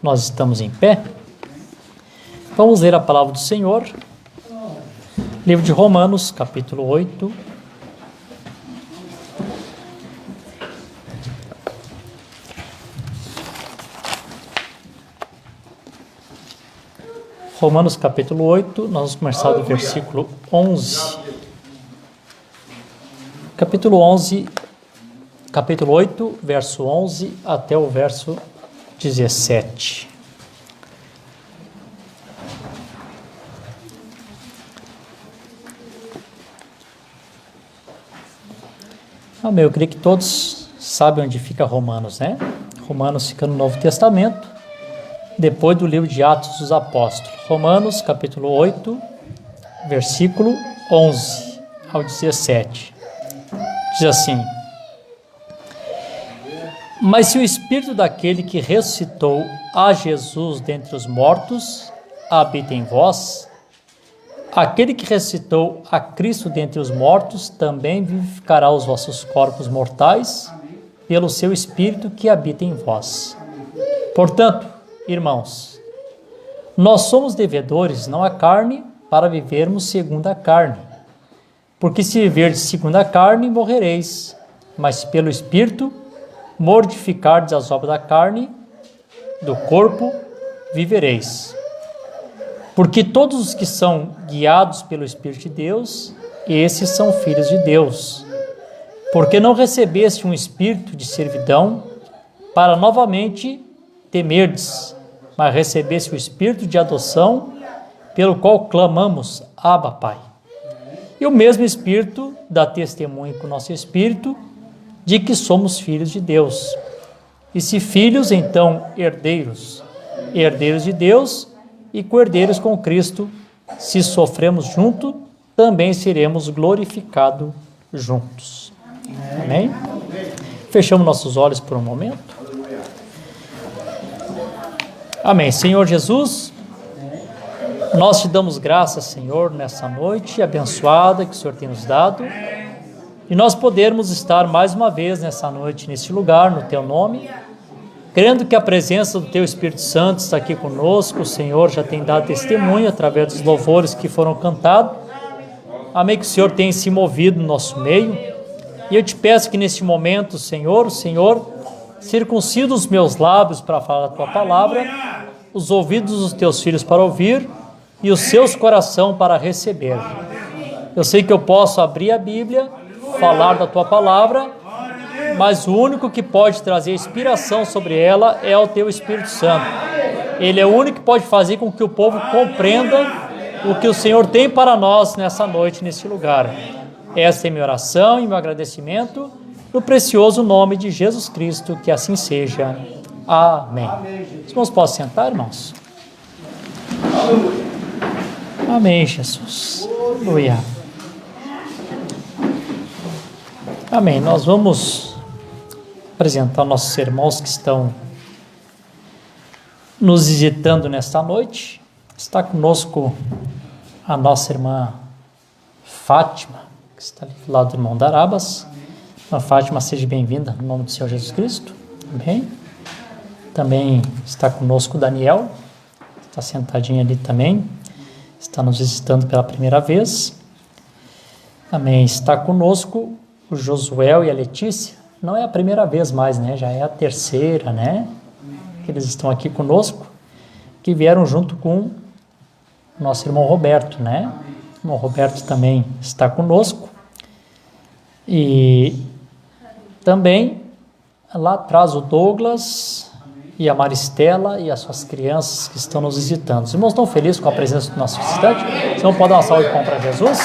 Nós estamos em pé. Vamos ler a palavra do Senhor. Livro de Romanos, capítulo 8. Romanos, capítulo 8, nós vamos começar do versículo 11. Capítulo 8, verso 11 até o verso 17. Eu creio que todos sabem onde fica Romanos, né? Romanos fica no Novo Testamento, depois do livro de Atos dos Apóstolos. Romanos, capítulo 8, versículo 11 ao 17. Diz assim: Mas se o Espírito daquele que ressuscitou a Jesus dentre os mortos habita em vós, aquele que ressuscitou a Cristo dentre os mortos também vivificará os vossos corpos mortais pelo seu Espírito que habita em vós. Portanto, irmãos, nós somos devedores não à carne para vivermos segundo a carne. Porque se viverdes segundo a carne, morrereis, mas pelo Espírito mortificardes as obras da carne, do corpo, vivereis. Porque todos os que são guiados pelo Espírito de Deus, esses são filhos de Deus. Porque não recebeste um espírito de servidão para novamente temerdes, mas recebeste o espírito de adoção, pelo qual clamamos, Abba, Pai. E o mesmo Espírito dá testemunho com o nosso espírito de que somos filhos de Deus. E se filhos, então herdeiros, herdeiros de Deus e co-herdeiros com Cristo. Se sofremos junto, também seremos glorificados juntos. Amém? Fechamos nossos olhos por um momento. Amém. Senhor Jesus, nós te damos graças, Senhor, nessa noite abençoada que o Senhor tem nos dado, e nós podermos estar mais uma vez nessa noite, nesse lugar, no Teu nome, crendo que a presença do Teu Espírito Santo está aqui conosco. O Senhor já tem dado testemunho através dos louvores que foram cantados. Amém, que o Senhor tem se movido no nosso meio, e eu te peço que neste momento, Senhor, o Senhor circuncida os meus lábios para falar a Tua palavra, os ouvidos dos Teus filhos para ouvir, e os seus corações para receber. Eu sei que eu posso abrir a Bíblia, falar da Tua palavra, mas o único que pode trazer inspiração sobre ela é o Teu Espírito Santo. Ele é o único que pode fazer com que o povo compreenda o que o Senhor tem para nós nessa noite, nesse lugar. Essa é minha oração e meu agradecimento, no precioso nome de Jesus Cristo, que assim seja. Amém. Os irmãos podem sentar, irmãos? Amém, Jesus. Aleluia. Amém. Nós vamos apresentar nossos irmãos que estão nos visitando nesta noite. Está conosco a nossa irmã Fátima, que está ali do lado do irmão Darabas. Irmã Fátima, seja bem-vinda no nome do Senhor Jesus Cristo. Amém. Também está conosco o Daniel, está sentadinho ali também, está nos visitando pela primeira vez. Amém. Está conosco o Josuel e a Letícia. Não é a primeira vez mais, né? Já é a terceira, né? Que eles estão aqui conosco, que vieram junto com o nosso irmão Roberto, né? O irmão Roberto também está conosco. E também lá atrás o Douglas e a Maristela e as suas crianças que estão nos visitando. Os irmãos estão felizes com a presença do nosso visitante? Os irmãos podem dar uma salva de palmas para Jesus?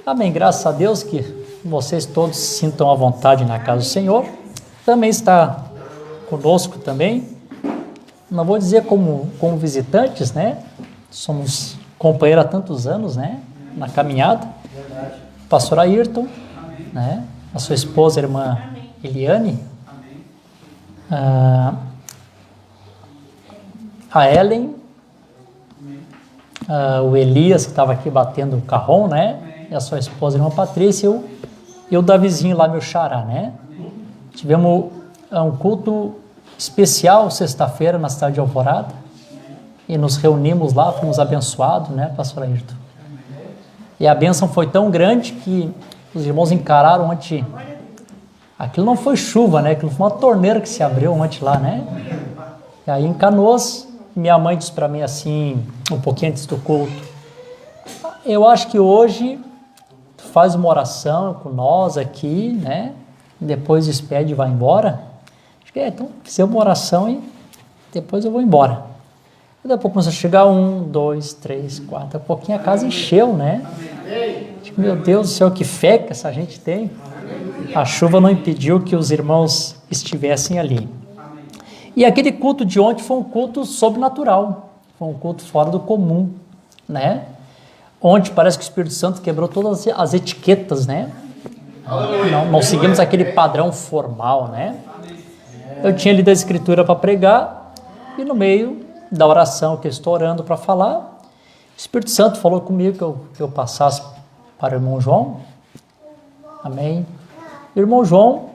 Amém. Graças a Deus que vocês todos se sintam à vontade na casa do Senhor. Também está conosco também, não vou dizer como visitantes, né? Somos companheiros há tantos anos, né? Na caminhada. Pastor Ayrton, né? A sua esposa, a irmã Eliane. A Ellen, o Elias, que estava aqui batendo o carrom, né? E a sua esposa, a irmã Patrícia, e o Davizinho lá, meu xará, né? Tivemos um culto especial sexta-feira na cidade de Alvorada e nos reunimos lá, fomos abençoados, né, pastor Ayrton? E a bênção foi tão grande que os irmãos encararam ontem. Aquilo não foi chuva, né? Aquilo foi uma torneira que se abriu ontem lá, né? E aí em Canoas, minha mãe disse para mim assim, um pouquinho antes do culto: eu acho que hoje tu faz uma oração com nós aqui, né? Depois despede e vai embora. Acho que então, fizer uma oração e depois eu vou embora. E daqui a pouco começou a chegar 1, 2, 3, 4, daqui a pouquinho a casa encheu, né? Acho, meu Deus do céu, que fé que essa gente tem. A chuva não impediu que os irmãos estivessem ali. E aquele culto de ontem foi um culto sobrenatural, foi um culto fora do comum, né? Ontem parece que o Espírito Santo quebrou todas as etiquetas, né? Não seguimos aquele padrão formal, né? Eu tinha lido a Escritura para pregar e no meio da oração que eu estou orando para falar, o Espírito Santo falou comigo que eu passasse para o irmão João. Amém? O irmão João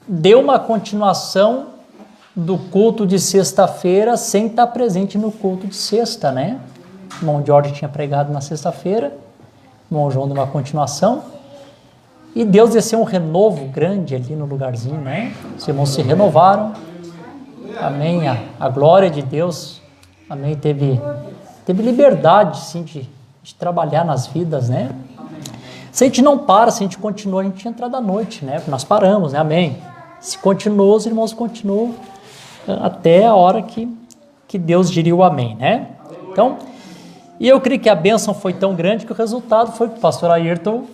deu uma continuação do culto de sexta-feira sem estar presente no culto de sexta, né? O irmão Jorge tinha pregado na sexta-feira, o irmão João deu uma continuação, e Deus desceu um renovo grande ali no lugarzinho, né? Os irmãos se renovaram, amém? A glória de Deus, amém? Teve liberdade, sim, de trabalhar nas vidas, né? Se a gente não para, se a gente continua, a gente entra da noite, né? Nós paramos, né? Amém? Se continuou, os irmãos continuam até a hora que Deus diria o amém, né? Então, e eu creio que a bênção foi tão grande que o resultado foi que o pastor Ayrton,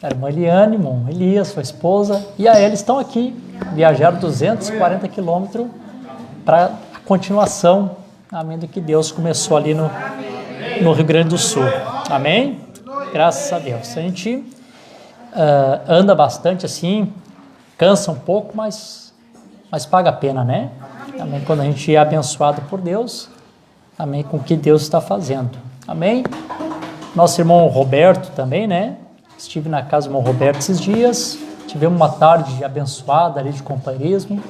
a irmã Eliane, irmão Elias, sua esposa, e a ela estão aqui, viajaram 240 quilômetros para a continuação, amém, do que Deus começou ali no Rio Grande do Sul, amém? Graças a Deus. A gente anda bastante assim, cansa um pouco, mas paga a pena, né? Amém? Quando a gente é abençoado por Deus, amém, com o que Deus está fazendo, amém? Nosso irmão Roberto também, né? Estive na casa do irmão Roberto esses dias, tivemos uma tarde abençoada ali de companheirismo,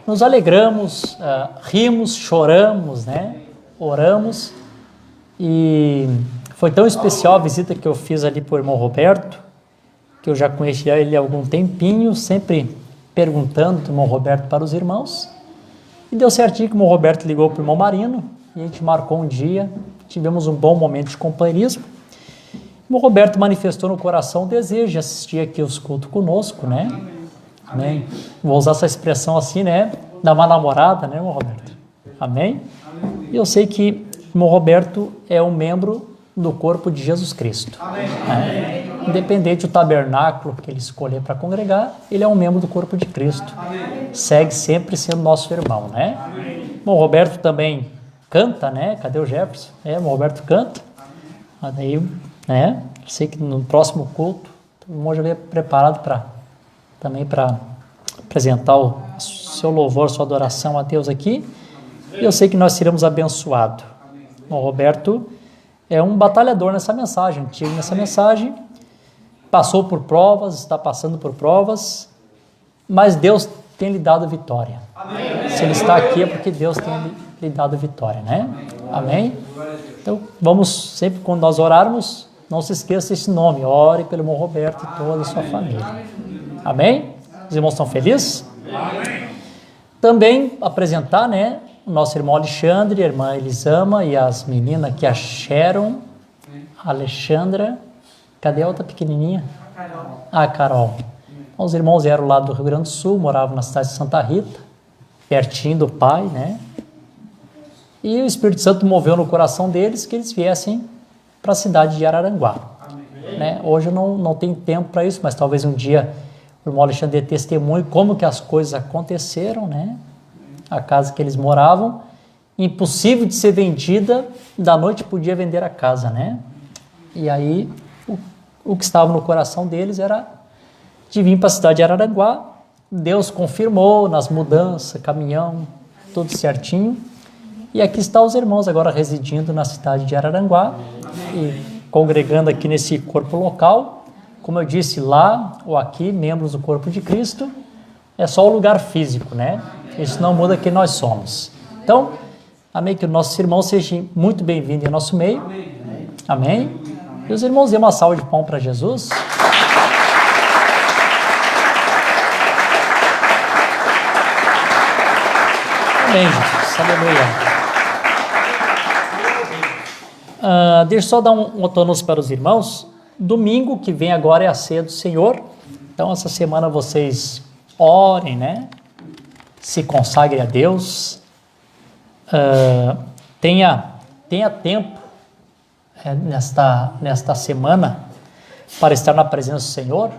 nos alegramos, rimos, choramos, né? Oramos, e foi tão especial a visita que eu fiz ali para o irmão Roberto, que eu já conhecia ele há algum tempinho, sempre perguntando do irmão Roberto para os irmãos, e deu certinho que o irmão Roberto ligou para o irmão Marino, e a gente marcou um dia, tivemos um bom momento de companheirismo. O irmão Roberto manifestou no coração o desejo de assistir aqui os cultos conosco, né? Amém? Vou usar essa expressão assim, né? Dar uma namorada, né, irmão Roberto? Amém? E eu sei que o irmão Roberto é um membro do corpo de Jesus Cristo. Né? Independente do tabernáculo que ele escolher para congregar, ele é um membro do corpo de Cristo. Segue sempre sendo nosso irmão, né? Bom, o Roberto também canta, né? Cadê o Jefferson? O Roberto canta. Daí, né? Sei que no próximo culto, o irmão já veio preparado também para apresentar o seu louvor, sua adoração a Deus aqui. E eu sei que nós seremos abençoados. O Roberto é um batalhador nessa mensagem, antigo nessa mensagem, passou por provas, está passando por provas, mas Deus tem lhe dado vitória. Amém. Se ele está aqui é porque Deus tem lhe dado vitória, né? Amém? Então, vamos sempre, quando nós orarmos, não se esqueça desse nome, ore pelo irmão Roberto e toda a sua família. Amém? Os irmãos estão felizes? Amém. Também apresentar, né, o nosso irmão Alexandre, a irmã Elisama e as meninas que a Sharon, a Alexandra, cadê a outra pequenininha? A Carol. Os irmãos eram lá do Rio Grande do Sul, moravam na cidade de Santa Rita, pertinho do pai, né? E o Espírito Santo moveu no coração deles que eles viessem para a cidade de Araranguá. Né? Hoje eu não tenho tempo para isso, mas talvez um dia o irmão Alexandre dê testemunho como que as coisas aconteceram, né? A casa que eles moravam, impossível de ser vendida, da noite podia vender a casa, né? E aí, o que estava no coração deles era de vir para a cidade de Araranguá. Deus confirmou nas mudanças, caminhão, tudo certinho. E aqui estão os irmãos agora residindo na cidade de Araranguá e congregando aqui nesse corpo local. Como eu disse, lá ou aqui, membros do corpo de Cristo, é só o lugar físico, né? Isso não muda quem nós somos. Então, amém, que os nossos irmãos sejam muito bem-vindos em nosso meio. Amém. E os irmãos dêem uma salva de palmas para Jesus. Amém, Jesus. Aleluia. Deixa eu só dar um anúncio para os irmãos. Domingo que vem agora é a ceia do Senhor. Então, essa semana vocês orem, né? Se consagrem a Deus. Tenha tempo nesta semana para estar na presença do Senhor,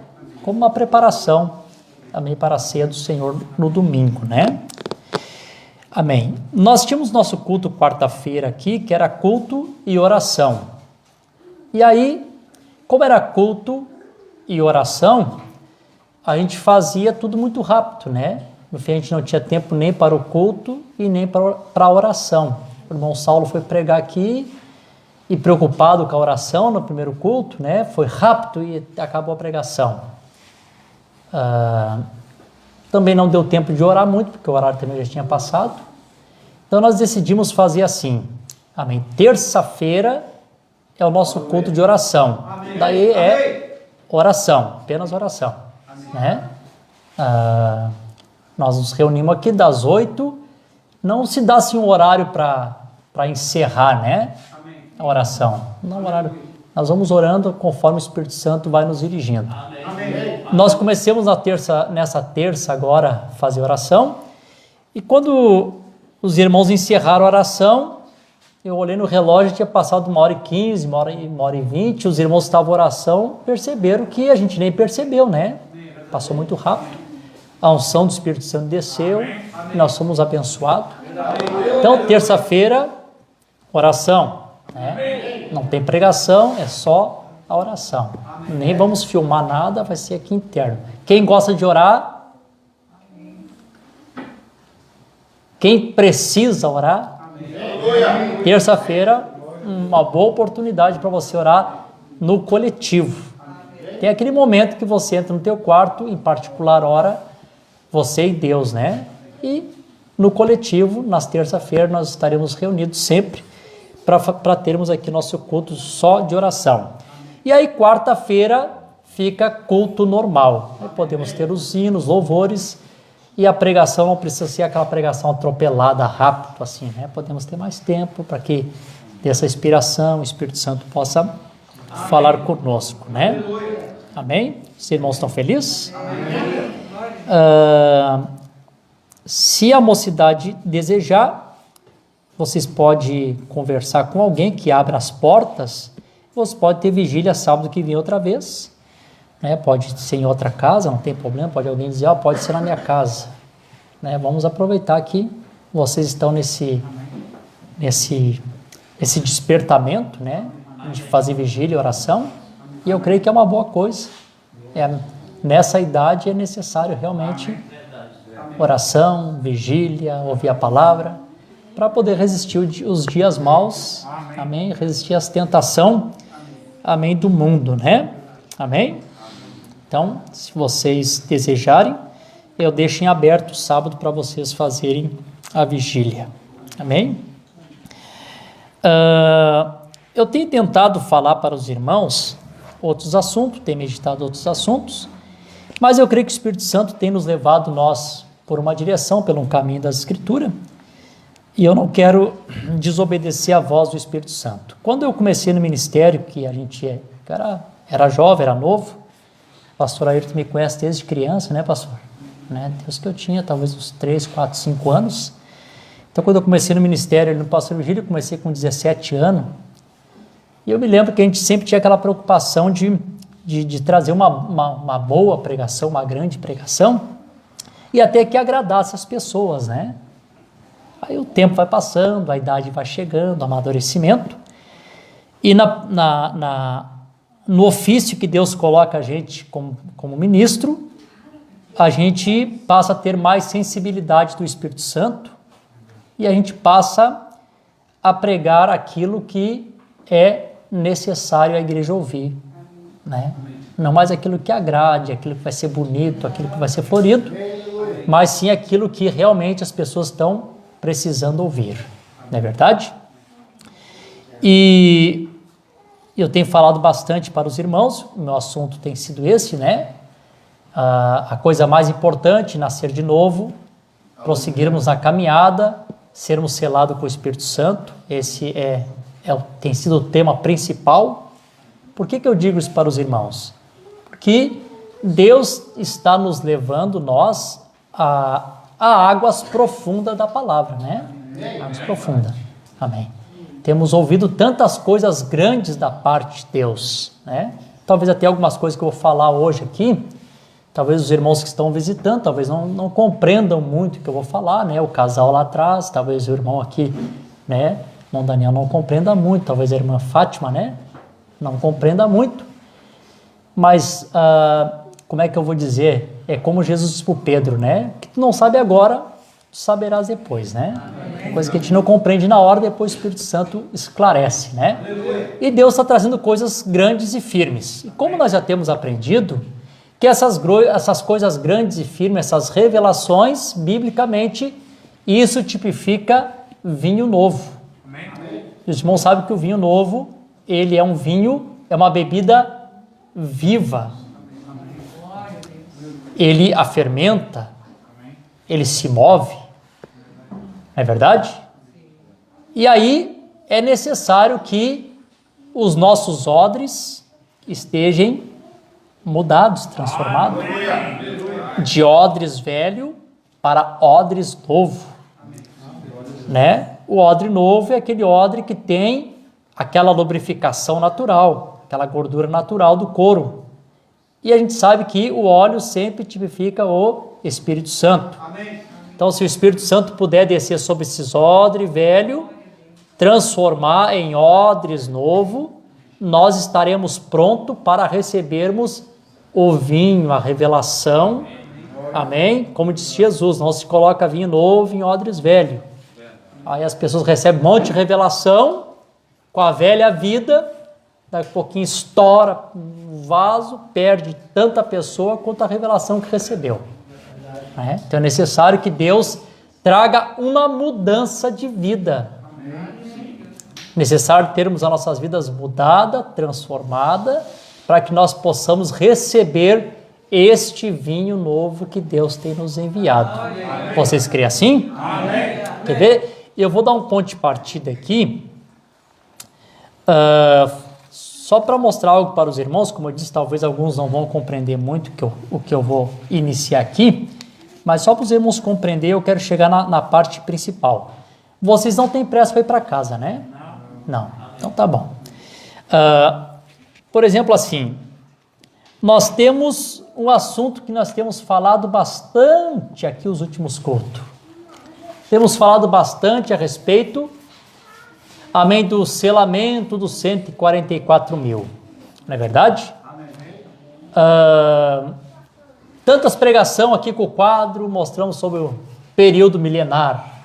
como uma preparação também para a ceia do Senhor no domingo, né? Amém. Nós tínhamos nosso culto quarta-feira aqui, que era culto e oração. E aí, como era culto e oração, a gente fazia tudo muito rápido, né? No fim, a gente não tinha tempo nem para o culto e nem para a oração. O irmão Saulo foi pregar aqui e preocupado com a oração no primeiro culto, né? Foi rápido e acabou a pregação. Também não deu tempo de orar muito, porque o horário também já tinha passado. Então nós decidimos fazer assim. Amém. Terça-feira é o nosso culto de oração. Amém. Daí é oração, apenas oração. Né? Nós nos reunimos aqui das 8. Não se dá assim um horário para encerrar, né? A oração. Não, horário. Nós vamos orando conforme o Espírito Santo vai nos dirigindo. Amém. Nós começamos nessa terça agora a fazer oração. E quando os irmãos encerraram a oração, eu olhei no relógio, tinha passado 1h15, 1h20, os irmãos que estavam em oração perceberam que a gente nem percebeu, né? Passou muito rápido. A unção do Espírito Santo desceu, e nós somos abençoados. Então, terça-feira, oração. Né? Não tem pregação, é só a oração. Nem vamos filmar nada, vai ser aqui interno. Quem gosta de orar, quem precisa orar, terça-feira, uma boa oportunidade para você orar no coletivo. Tem aquele momento que você entra no teu quarto, em particular ora, você e Deus, né? E no coletivo, nas terça-feiras, nós estaremos reunidos sempre para termos aqui nosso culto só de oração. E aí, quarta-feira, fica culto normal. Aí podemos ter os hinos, louvores, e a pregação não precisa ser aquela pregação atropelada, rápido, assim, né? Podemos ter mais tempo para que dessa inspiração o Espírito Santo possa falar conosco, né? Amém? Os irmãos estão felizes? Se a mocidade desejar, vocês podem conversar com alguém que abra as portas. Você pode ter vigília sábado que vem outra vez, né? Pode ser em outra casa, não tem problema. Pode alguém dizer, pode ser na minha casa, né? Vamos aproveitar que vocês estão nesse despertamento, né? De fazer vigília e oração. E eu creio que é uma boa coisa. Nessa idade é necessário realmente oração, vigília, ouvir a palavra, para poder resistir os dias maus, amém? Resistir às tentações, amém, do mundo, né? Amém? Então, se vocês desejarem, eu deixo em aberto o sábado para vocês fazerem a vigília, amém? Eu tenho tentado falar para os irmãos outros assuntos, tenho meditado outros assuntos, mas eu creio que o Espírito Santo tem nos levado nós por uma direção, pelo caminho da Escritura, e eu não quero desobedecer a voz do Espírito Santo. Quando eu comecei no ministério, que a gente era jovem, era novo, o pastor Ayrton me conhece desde criança, né, pastor? Né? Deus que eu tinha talvez uns 3, 4, 5 anos. Então, quando eu comecei no ministério, no pastor Virgílio, eu comecei com 17 anos, e eu me lembro que a gente sempre tinha aquela preocupação de trazer uma boa pregação, uma grande pregação, e até que agradasse as pessoas, né? Aí o tempo vai passando, a idade vai chegando, o amadurecimento, e no ofício que Deus coloca a gente como ministro, a gente passa a ter mais sensibilidade do Espírito Santo, e a gente passa a pregar aquilo que é necessário a igreja ouvir, né? Não mais aquilo que agrade, aquilo que vai ser bonito, aquilo que vai ser florido, mas sim aquilo que realmente as pessoas estão precisando ouvir, não é verdade? E eu tenho falado bastante para os irmãos, o meu assunto tem sido esse, né? A coisa mais importante, nascer de novo, prosseguirmos na caminhada, sermos selados com o Espírito Santo, esse tem sido o tema principal. Por que eu digo isso para os irmãos? Porque Deus está nos levando, nós, a águas profundas da palavra, né? Águas profundas. Amém. Temos ouvido tantas coisas grandes da parte de Deus, né? Talvez até algumas coisas que eu vou falar hoje aqui, talvez os irmãos que estão visitando, talvez não compreendam muito o que eu vou falar, né? O casal lá atrás, talvez o irmão aqui, né? O irmão Daniel não compreenda muito, talvez a irmã Fátima, né? Não compreenda muito. Mas, como é que eu vou dizer? É como Jesus disse para o Pedro, né? Que tu não sabe agora, tu saberás depois, né? Coisa que a gente não compreende na hora, depois o Espírito Santo esclarece, né? E Deus está trazendo coisas grandes e firmes. E como nós já temos aprendido, que essas coisas grandes e firmes, essas revelações, biblicamente, isso tipifica vinho novo. Os irmãos sabem que o vinho novo, ele é um vinho, é uma bebida viva. Ele a fermenta, ele se move, não é verdade? E aí é necessário que os nossos odres estejam mudados, transformados, de odres velho para odres novo, né? O odre novo é aquele odre que tem aquela lubrificação natural, aquela gordura natural do couro. E a gente sabe que o óleo sempre tipifica o Espírito Santo. Então, se o Espírito Santo puder descer sobre esses odres velho, transformar em odres novo, nós estaremos prontos para recebermos o vinho, a revelação. Amém? Como disse Jesus, não se coloca vinho novo em odres velho. Aí as pessoas recebem um monte de revelação com a velha vida, daqui a pouquinho estoura o vaso, perde tanta pessoa quanto a revelação que recebeu. Então é necessário que Deus traga uma mudança de vida. Necessário termos as nossas vidas mudadas, transformadas, para que nós possamos receber este vinho novo que Deus tem nos enviado. Vocês creem assim? Quer ver? Eu vou dar um ponto de partida aqui, só para mostrar algo para os irmãos. Como eu disse, talvez alguns não vão compreender muito o que eu vou iniciar aqui, mas só para os irmãos compreender, eu quero chegar na parte principal. Vocês não têm pressa para ir para casa, né? Não. Então tá bom. Por exemplo, assim, nós temos um assunto que nós temos falado bastante aqui os últimos cultos. Temos falado bastante a respeito, amém, do selamento dos 144 mil. Não é verdade? Tantas pregações aqui com o quadro, mostramos sobre o período milenar.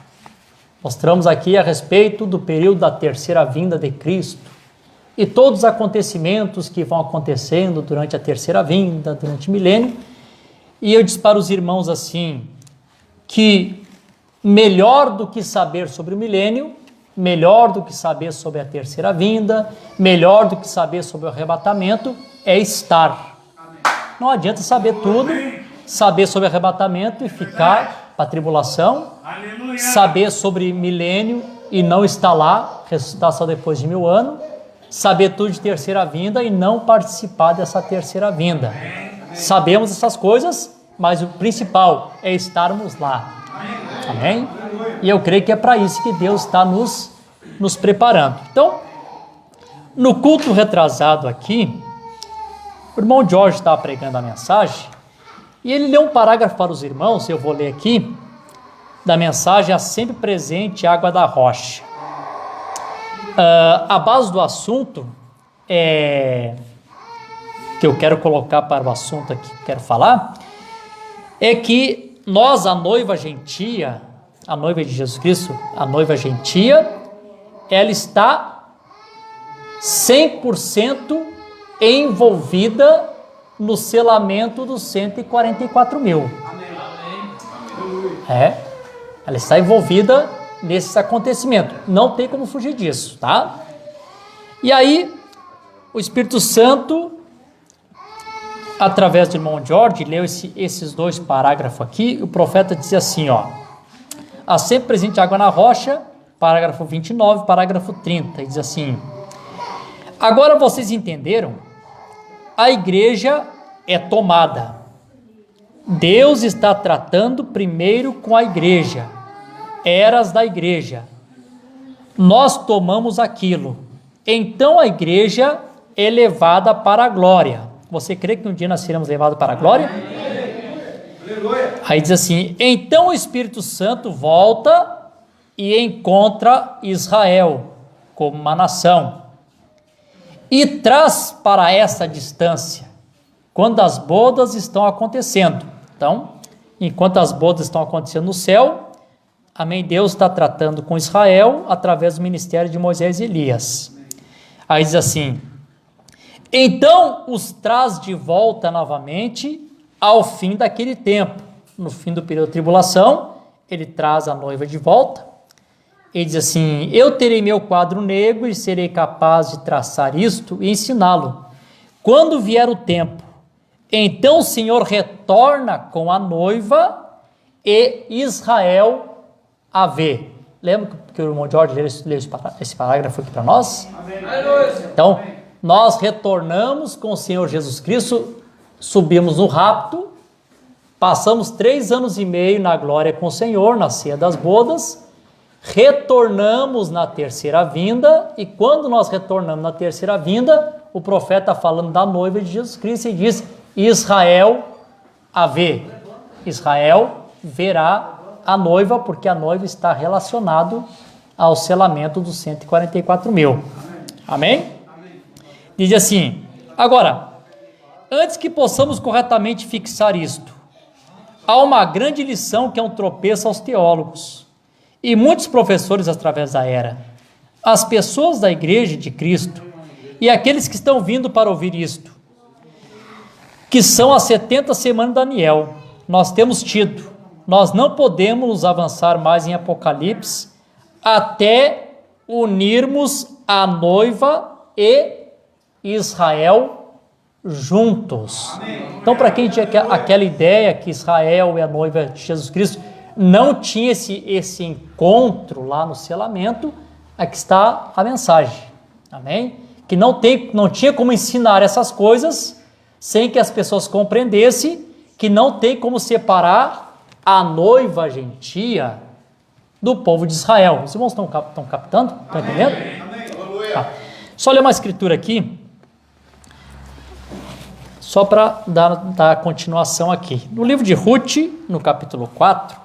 Mostramos aqui a respeito do período da terceira vinda de Cristo e todos os acontecimentos que vão acontecendo durante a terceira vinda, durante o milênio. E eu disse para os irmãos assim, que melhor do que saber sobre o milênio, melhor do que saber sobre a terceira vinda, melhor do que saber sobre o arrebatamento, é estar. Não adianta saber tudo, saber sobre arrebatamento e ficar para a tribulação, saber sobre milênio e não estar lá, ressuscitar só depois de 1000 anos, saber tudo de terceira vinda e não participar dessa terceira vinda. Sabemos essas coisas, mas o principal é estarmos lá. Amém? E eu creio que é para isso que Deus está nos preparando. Então, no culto retrasado aqui, o irmão Jorge estava pregando a mensagem e ele leu um parágrafo para os irmãos, eu vou ler aqui, da mensagem A Sempre Presente Água da Rocha. A base do assunto que eu quero colocar para o assunto aqui que quero falar é que nós, a noiva gentia, a noiva de Jesus Cristo, a noiva gentia, ela está 100% envolvida no selamento dos 144 mil. Ela está envolvida nesse acontecimento. Não tem como fugir disso, tá? E aí, o Espírito Santo, através do irmão George, leu esses dois parágrafos aqui. O profeta dizia assim, ó: há sempre presente água na rocha, parágrafo 29, parágrafo 30, e diz assim: agora vocês entenderam? A igreja é tomada. Deus está tratando primeiro com a igreja, eras da igreja. Nós tomamos aquilo. Então a igreja é levada para a glória. Você crê que um dia nós seremos levados para a glória? Aí diz assim: então o Espírito Santo volta e encontra Israel como uma nação e traz para essa distância, quando as bodas estão acontecendo. Então, enquanto as bodas estão acontecendo no céu, amém, Deus está tratando com Israel através do ministério de Moisés e Elias. Aí diz assim: então os traz de volta novamente ao fim daquele tempo. No fim do período de tribulação, ele traz a noiva de volta. Ele diz assim: eu terei meu quadro negro e serei capaz de traçar isto e ensiná-lo. Quando vier o tempo, então o Senhor retorna com a noiva e Israel a vê. Lembra que o irmão Jorge leu esse parágrafo aqui para nós? Amém. Então, nós retornamos com o Senhor Jesus Cristo, subimos no rapto, passamos 3 anos e meio na glória com o Senhor, na ceia das bodas, retornamos na terceira vinda, e quando nós retornamos na terceira vinda, o profeta está falando da noiva de Jesus Cristo e diz: Israel a vê. Israel verá a noiva, porque a noiva está relacionado ao selamento dos 144 mil. Amém? Diz assim: agora, antes que possamos corretamente fixar isto, há uma grande lição que é um tropeço aos teólogos e muitos professores através da era. As pessoas da igreja de Cristo e aqueles que estão vindo para ouvir isto, que são as 70 semanas de Daniel, nós temos tido. Nós não podemos nos avançar mais em Apocalipse até unirmos a noiva e Israel juntos. Então, para quem tinha aquela ideia que Israel é a noiva de Jesus Cristo, não tinha esse encontro lá no selamento, aqui está a mensagem. Amém? Que não tinha como ensinar essas coisas sem que as pessoas compreendessem que não tem como separar a noiva gentia do povo de Israel. Os irmãos estão captando? Estão entendendo? Tá. Só ler uma escritura aqui, só para dar continuação aqui. No livro de Ruth, no capítulo 4,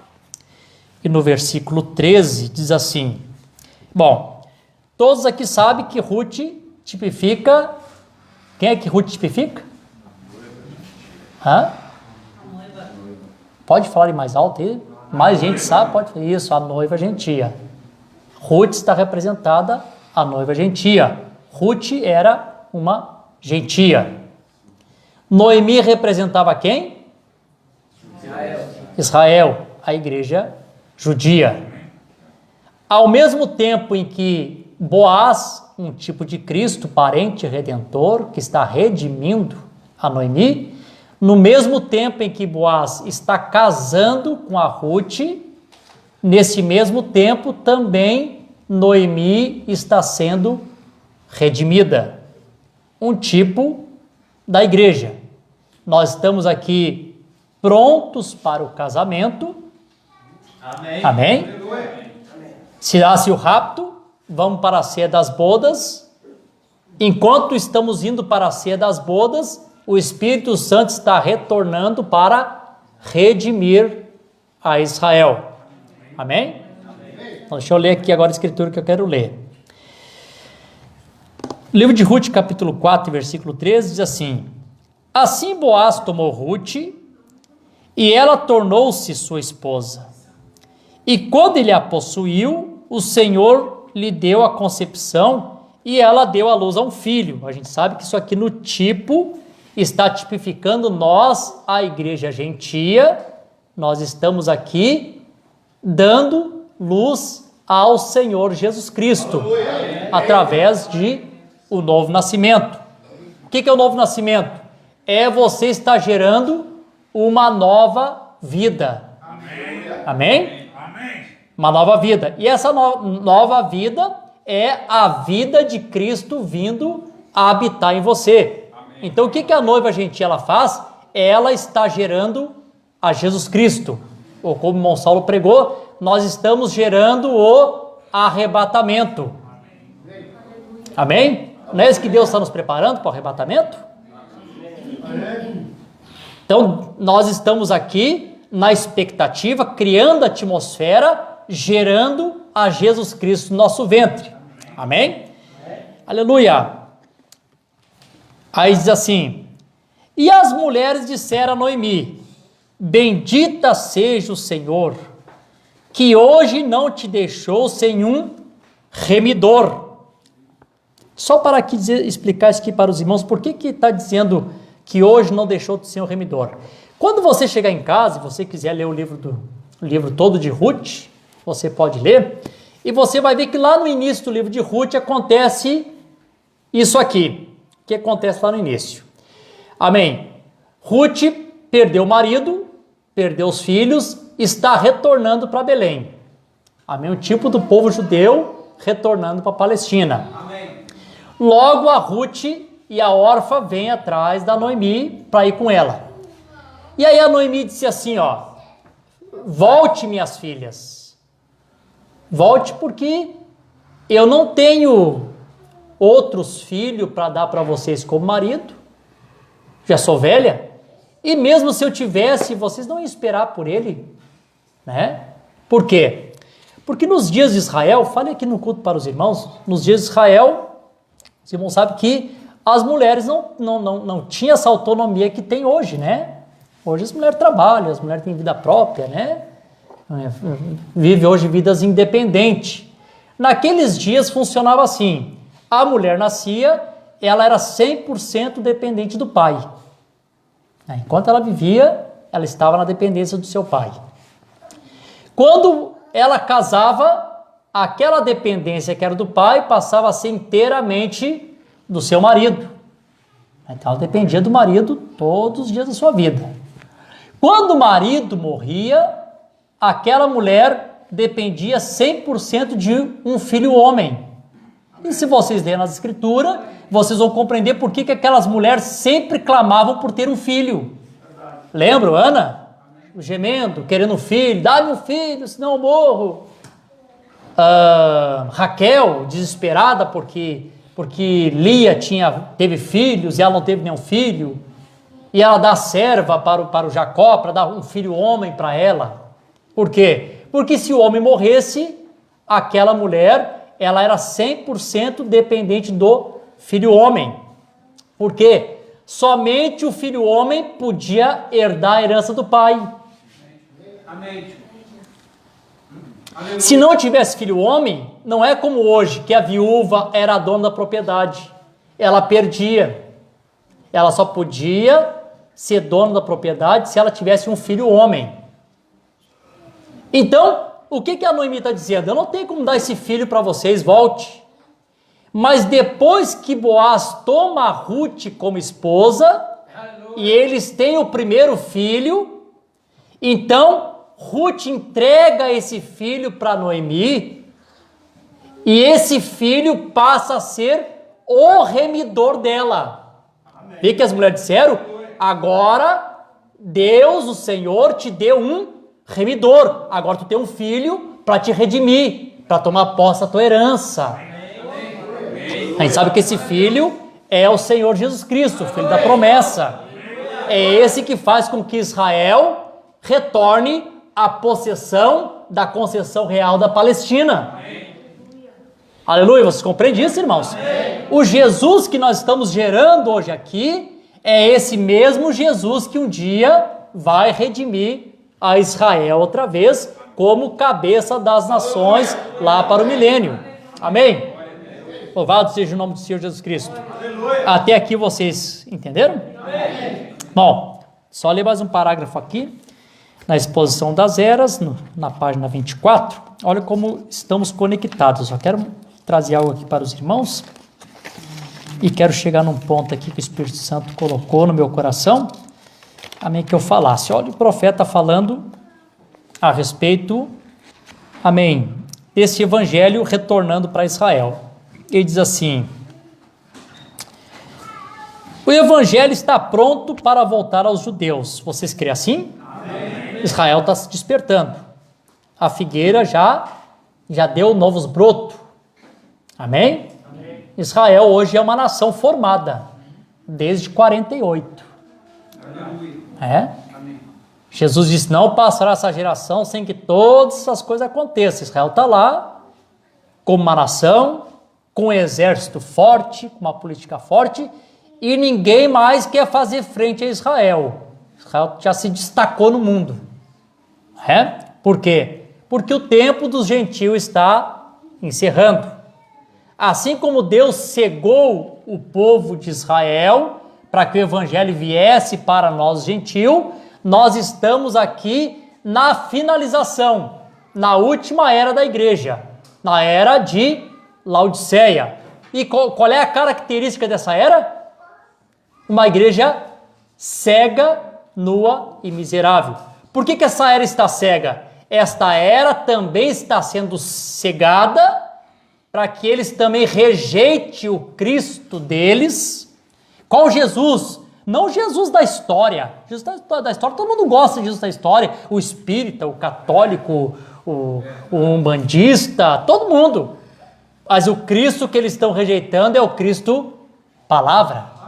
e no versículo 13, diz assim: bom, todos aqui sabem que Ruth tipifica... Quem é que Ruth tipifica? Hã? Pode falar mais alto aí? Mais gente sabe, pode falar isso, a noiva gentia. Ruth está representada a noiva gentia. Ruth era uma gentia. Noemi representava quem? Israel, a igreja judia. Ao mesmo tempo em que Boaz, um tipo de Cristo, parente redentor, que está redimindo a Noemi, no mesmo tempo em que Boaz está casando com a Ruth, nesse mesmo tempo também Noemi está sendo redimida. Um tipo da igreja. Nós estamos aqui prontos para o casamento. Amém? Amém? Se nasce o rapto, vamos para a ceia das bodas. Enquanto estamos indo para a ceia das bodas, o Espírito Santo está retornando para redimir a Israel. Amém? Então, deixa eu ler aqui agora a escritura que eu quero ler. O livro de Ruth, capítulo 4, versículo 13, diz assim: assim Boaz tomou Ruth, e ela tornou-se sua esposa. E quando ele a possuiu, o Senhor lhe deu a concepção e ela deu à luz a um filho. A gente sabe que isso aqui no tipo está tipificando nós, a igreja gentia. Nós estamos aqui dando luz ao Senhor Jesus Cristo, através de o novo nascimento. O que é o novo nascimento? É você estar gerando uma nova vida. Amém? Uma nova vida. E essa nova vida é a vida de Cristo vindo a habitar em você. Então o que a noiva gentia ela faz? Ela está gerando a Jesus Cristo. Ou como o irmão Saulo pregou, nós estamos gerando o arrebatamento. Amém? Não é isso que Deus está nos preparando para o arrebatamento? Então nós estamos aqui na expectativa, criando a atmosfera, gerando a Jesus Cristo no nosso ventre. Amém? Aleluia! Aí diz assim: e as mulheres disseram a Noemi: bendita seja o Senhor, que hoje não te deixou sem um remidor. Só para aqui explicar isso aqui para os irmãos, por que está dizendo que hoje não deixou de ser um remidor? Quando você chegar em casa e você quiser ler o livro todo de Ruth, você pode ler, e você vai ver que lá no início do livro de Ruth acontece isso aqui. O que acontece lá no início? Amém. Ruth perdeu o marido, perdeu os filhos, está retornando para Belém. Amém. O tipo do povo judeu retornando para a Palestina. Amém. Logo a Ruth e a órfã vêm atrás da Noemi para ir com ela. E aí a Noemi disse assim, ó: volte, minhas filhas. Volte, porque eu não tenho outros filhos para dar para vocês como marido. Já sou velha. E mesmo se eu tivesse, vocês não iam esperar por ele, né? Por quê? Porque nos dias de Israel, falei aqui no culto para os irmãos, nos dias de Israel, os irmãos sabem que as mulheres não tinham essa autonomia que tem hoje, né? Hoje as mulheres trabalham, as mulheres têm vida própria, né? Vive hoje vidas independentes. Naqueles dias funcionava assim: a mulher nascia, ela era 100% dependente do pai. Enquanto ela vivia, ela estava na dependência do seu pai. Quando ela casava, aquela dependência que era do pai passava a ser inteiramente do seu marido. Então ela dependia do marido todos os dias da sua vida. Quando o marido morria, aquela mulher dependia 100% de um filho homem. E se vocês lerem nas escrituras, vocês vão compreender por que aquelas mulheres sempre clamavam por ter um filho. Lembram, Ana? Gemendo, querendo um filho. Dá-me um filho, senão eu morro. Raquel, desesperada porque Lia teve filhos e ela não teve nenhum filho. E ela dá serva para o Jacó, para dar um filho homem para ela. Por quê? Porque se o homem morresse, aquela mulher, ela era 100% dependente do filho homem. Por quê? Somente o filho homem podia herdar a herança do pai. Amém. Se não tivesse filho homem, não é como hoje, que a viúva era a dona da propriedade. Ela perdia. Ela só podia ser dona da propriedade se ela tivesse um filho homem. Então, o que a Noemi está dizendo? Eu não tenho como dar esse filho para vocês, volte. Mas depois que Boaz toma Ruth como esposa, e eles têm o primeiro filho, então Ruth entrega esse filho para Noemi, e esse filho passa a ser o remidor dela. Vê que as mulheres disseram: agora Deus, o Senhor, te deu um remidor, agora tu tem um filho para te redimir, para tomar posse da tua herança. A gente sabe que esse filho é o Senhor Jesus Cristo, o filho da promessa. É esse que faz com que Israel retorne à possessão da concessão real da Palestina. Aleluia, vocês compreendem isso, irmãos? O Jesus que nós estamos gerando hoje aqui é esse mesmo Jesus que um dia vai redimir a Israel outra vez como cabeça das nações lá para o milênio. Amém? Louvado seja o nome do Senhor Jesus Cristo. Até aqui vocês entenderam? Bom, só ler mais um parágrafo aqui, na exposição das eras, na página 24. Olha como estamos conectados. Só quero trazer algo aqui para os irmãos. E quero chegar num ponto aqui que o Espírito Santo colocou no meu coração. Amém, que eu falasse. Olha o profeta falando a respeito, amém, desse evangelho retornando para Israel. Ele diz assim: o evangelho está pronto para voltar aos judeus. Vocês creem assim? Amém. Israel está se despertando. A figueira já deu novos brotos. Amém? Amém? Israel hoje é uma nação formada desde 48. É? Amém. Jesus disse: não passará essa geração sem que todas essas coisas aconteçam. Israel está lá como uma nação, com um exército forte, com uma política forte, e ninguém mais quer fazer frente a Israel. Israel já se destacou no mundo. É? Por quê? Porque o tempo dos gentios está encerrando. Assim como Deus cegou o povo de Israel para que o evangelho viesse para nós gentios, nós estamos aqui na finalização, na última era da igreja, na era de Laodiceia. E qual é a característica dessa era? Uma igreja cega, nua e miserável. Por que essa era está cega? Esta era também está sendo cegada para que eles também rejeitem o Cristo deles. Qual Jesus? Não Jesus da história. Jesus da história, todo mundo gosta de Jesus da história. O espírita, o católico, o umbandista, todo mundo. Mas o Cristo que eles estão rejeitando é o Cristo palavra.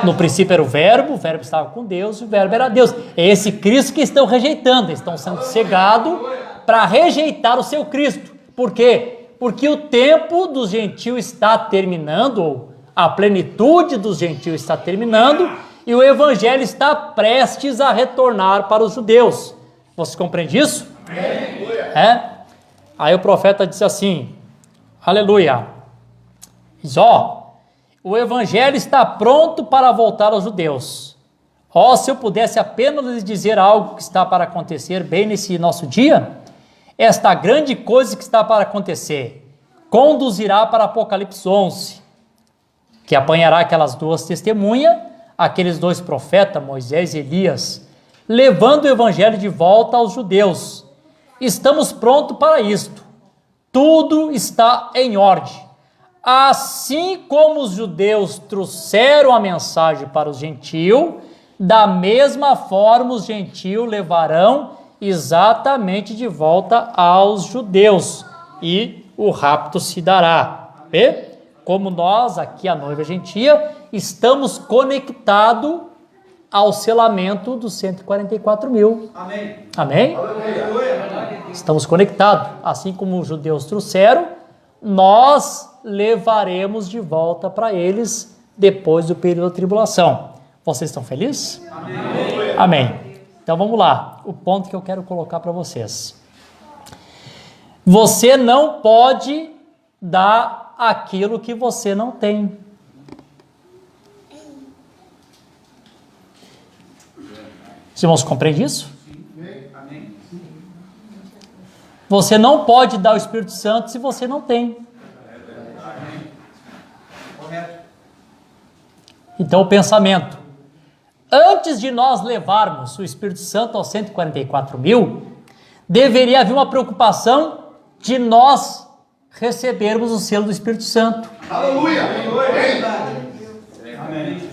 No princípio era o verbo estava com Deus, e o verbo era Deus. É esse Cristo que estão rejeitando, estão sendo cegados para rejeitar o seu Cristo. Por quê? Porque o tempo dos gentios está terminando, ou a plenitude dos gentios está terminando, e o evangelho está prestes a retornar para os judeus. Você compreende isso? É? Aí o profeta disse assim, aleluia, diz, o evangelho está pronto para voltar aos judeus. Se eu pudesse apenas lhes dizer algo que está para acontecer bem nesse nosso dia, esta grande coisa que está para acontecer conduzirá para Apocalipse 11, que apanhará aquelas duas testemunhas, aqueles dois profetas, Moisés e Elias, levando o evangelho de volta aos judeus. Estamos prontos para isto. Tudo está em ordem. Assim como os judeus trouxeram a mensagem para os gentios, da mesma forma os gentios levarão exatamente de volta aos judeus, e o rapto se dará. Vê? Como nós, aqui a noiva gentia, estamos conectados ao selamento dos 144 mil. Amém? Amém? Estamos conectados. Assim como os judeus trouxeram, nós levaremos de volta para eles depois do período da tribulação. Vocês estão felizes? Amém. Amém. Então vamos lá. O ponto que eu quero colocar para vocês. Você não pode dar aquilo que você não tem. Os irmãos compreendem isso? Amém. Você não pode dar o Espírito Santo se você não tem. Então o pensamento, antes de nós levarmos o Espírito Santo aos 144 mil, deveria haver uma preocupação de nós recebermos o selo do Espírito Santo. Aleluia! Amém.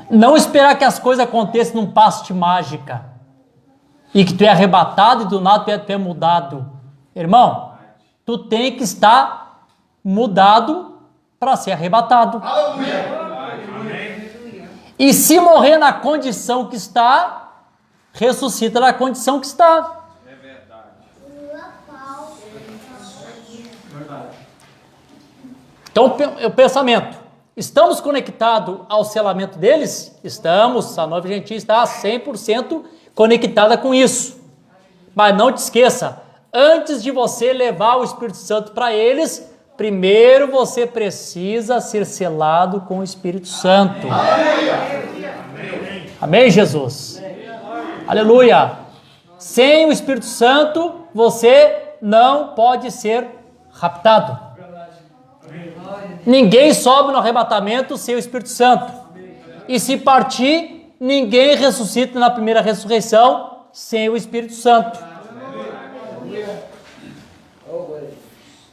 Não esperar que as coisas aconteçam num passe de mágica e que tu é arrebatado e do nada tu é mudado. Irmão, tu tem que estar mudado para ser arrebatado. E se morrer na condição que está, ressuscita na condição que está. É verdade. Então, o pensamento, estamos conectados ao selamento deles? Estamos, a noiva gentil está 100% conectada com isso. Mas não te esqueça, antes de você levar o Espírito Santo para eles, primeiro você precisa ser selado com o Espírito Santo. Amém, Jesus? Aleluia! Sem o Espírito Santo, você não pode ser raptado. Ninguém sobe no arrebatamento sem o Espírito Santo. E se partir, ninguém ressuscita na primeira ressurreição sem o Espírito Santo.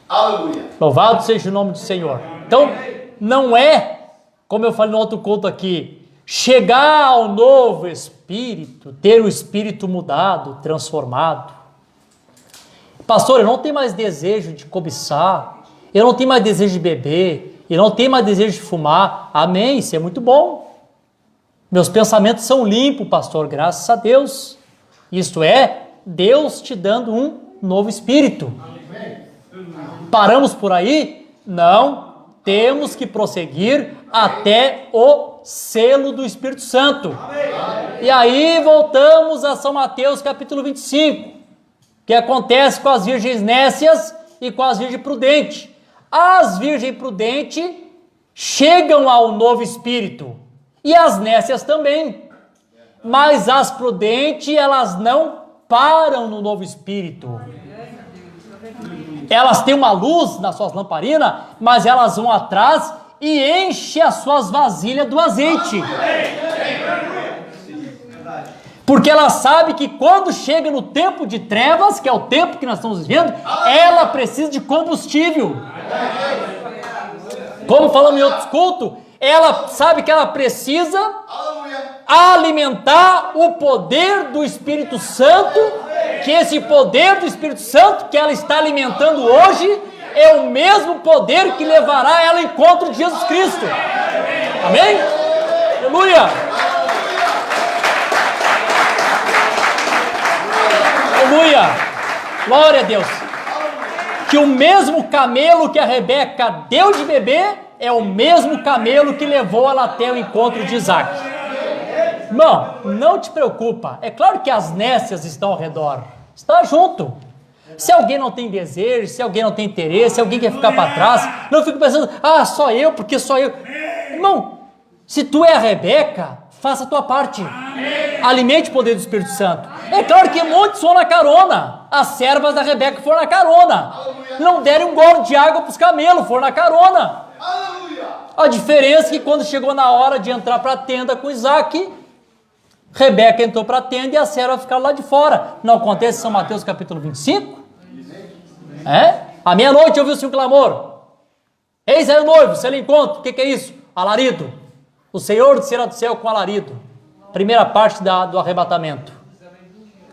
Aleluia. Louvado seja o nome do Senhor. Então, não é, como eu falei no outro culto aqui, chegar ao novo Espírito, ter o Espírito mudado, transformado. Pastor, eu não tenho mais desejo de cobiçar, eu não tenho mais desejo de beber, eu não tenho mais desejo de fumar. Amém, isso é muito bom. Meus pensamentos são limpos, pastor, graças a Deus. Isto é, Deus te dando um novo Espírito. Paramos por aí? Não, temos que prosseguir até o selo do Espírito Santo. E aí voltamos a São Mateus capítulo 25, que acontece com as virgens nécias e com as virgens prudentes. As virgens prudentes chegam ao novo Espírito, e as nécias também. Mas as prudentes, elas não param no novo Espírito. Elas têm uma luz nas suas lamparinas, mas elas vão atrás e enchem as suas vasilhas do azeite. Porque ela sabe que quando chega no tempo de trevas, que é o tempo que nós estamos vivendo, ela precisa de combustível. Como falamos em outros cultos, ela sabe que ela precisa alimentar o poder do Espírito Santo, que esse poder do Espírito Santo que ela está alimentando hoje é o mesmo poder que levará ela ao encontro de Jesus Cristo. Amém? Aleluia! Aleluia! Glória a Deus! Que o mesmo camelo que a Rebeca deu de beber é o mesmo camelo que levou ela até o encontro de Isaac. Irmão, não te preocupa. É claro que as nécias estão ao redor. Está junto. Se alguém não tem desejo, se alguém não tem interesse, se alguém quer ficar para trás, não fique pensando, só eu, porque só eu. Irmão, se tu é a Rebeca, faça a tua parte. Alimente o poder do Espírito Santo. É claro que muitos foram na carona. As servas da Rebeca foram na carona. Não deram um gole de água para os camelos, foram na carona. A diferença é que quando chegou na hora de entrar para a tenda com Isaac, Rebeca entrou para a tenda e a serva ficaram lá de fora. Não acontece em São Mateus capítulo 25? À meia-noite ouviu-se um clamor. Eis aí o noivo, se ele encontra. O que é isso? Alarido. O Senhor descerá do céu com alarido. Primeira parte do arrebatamento.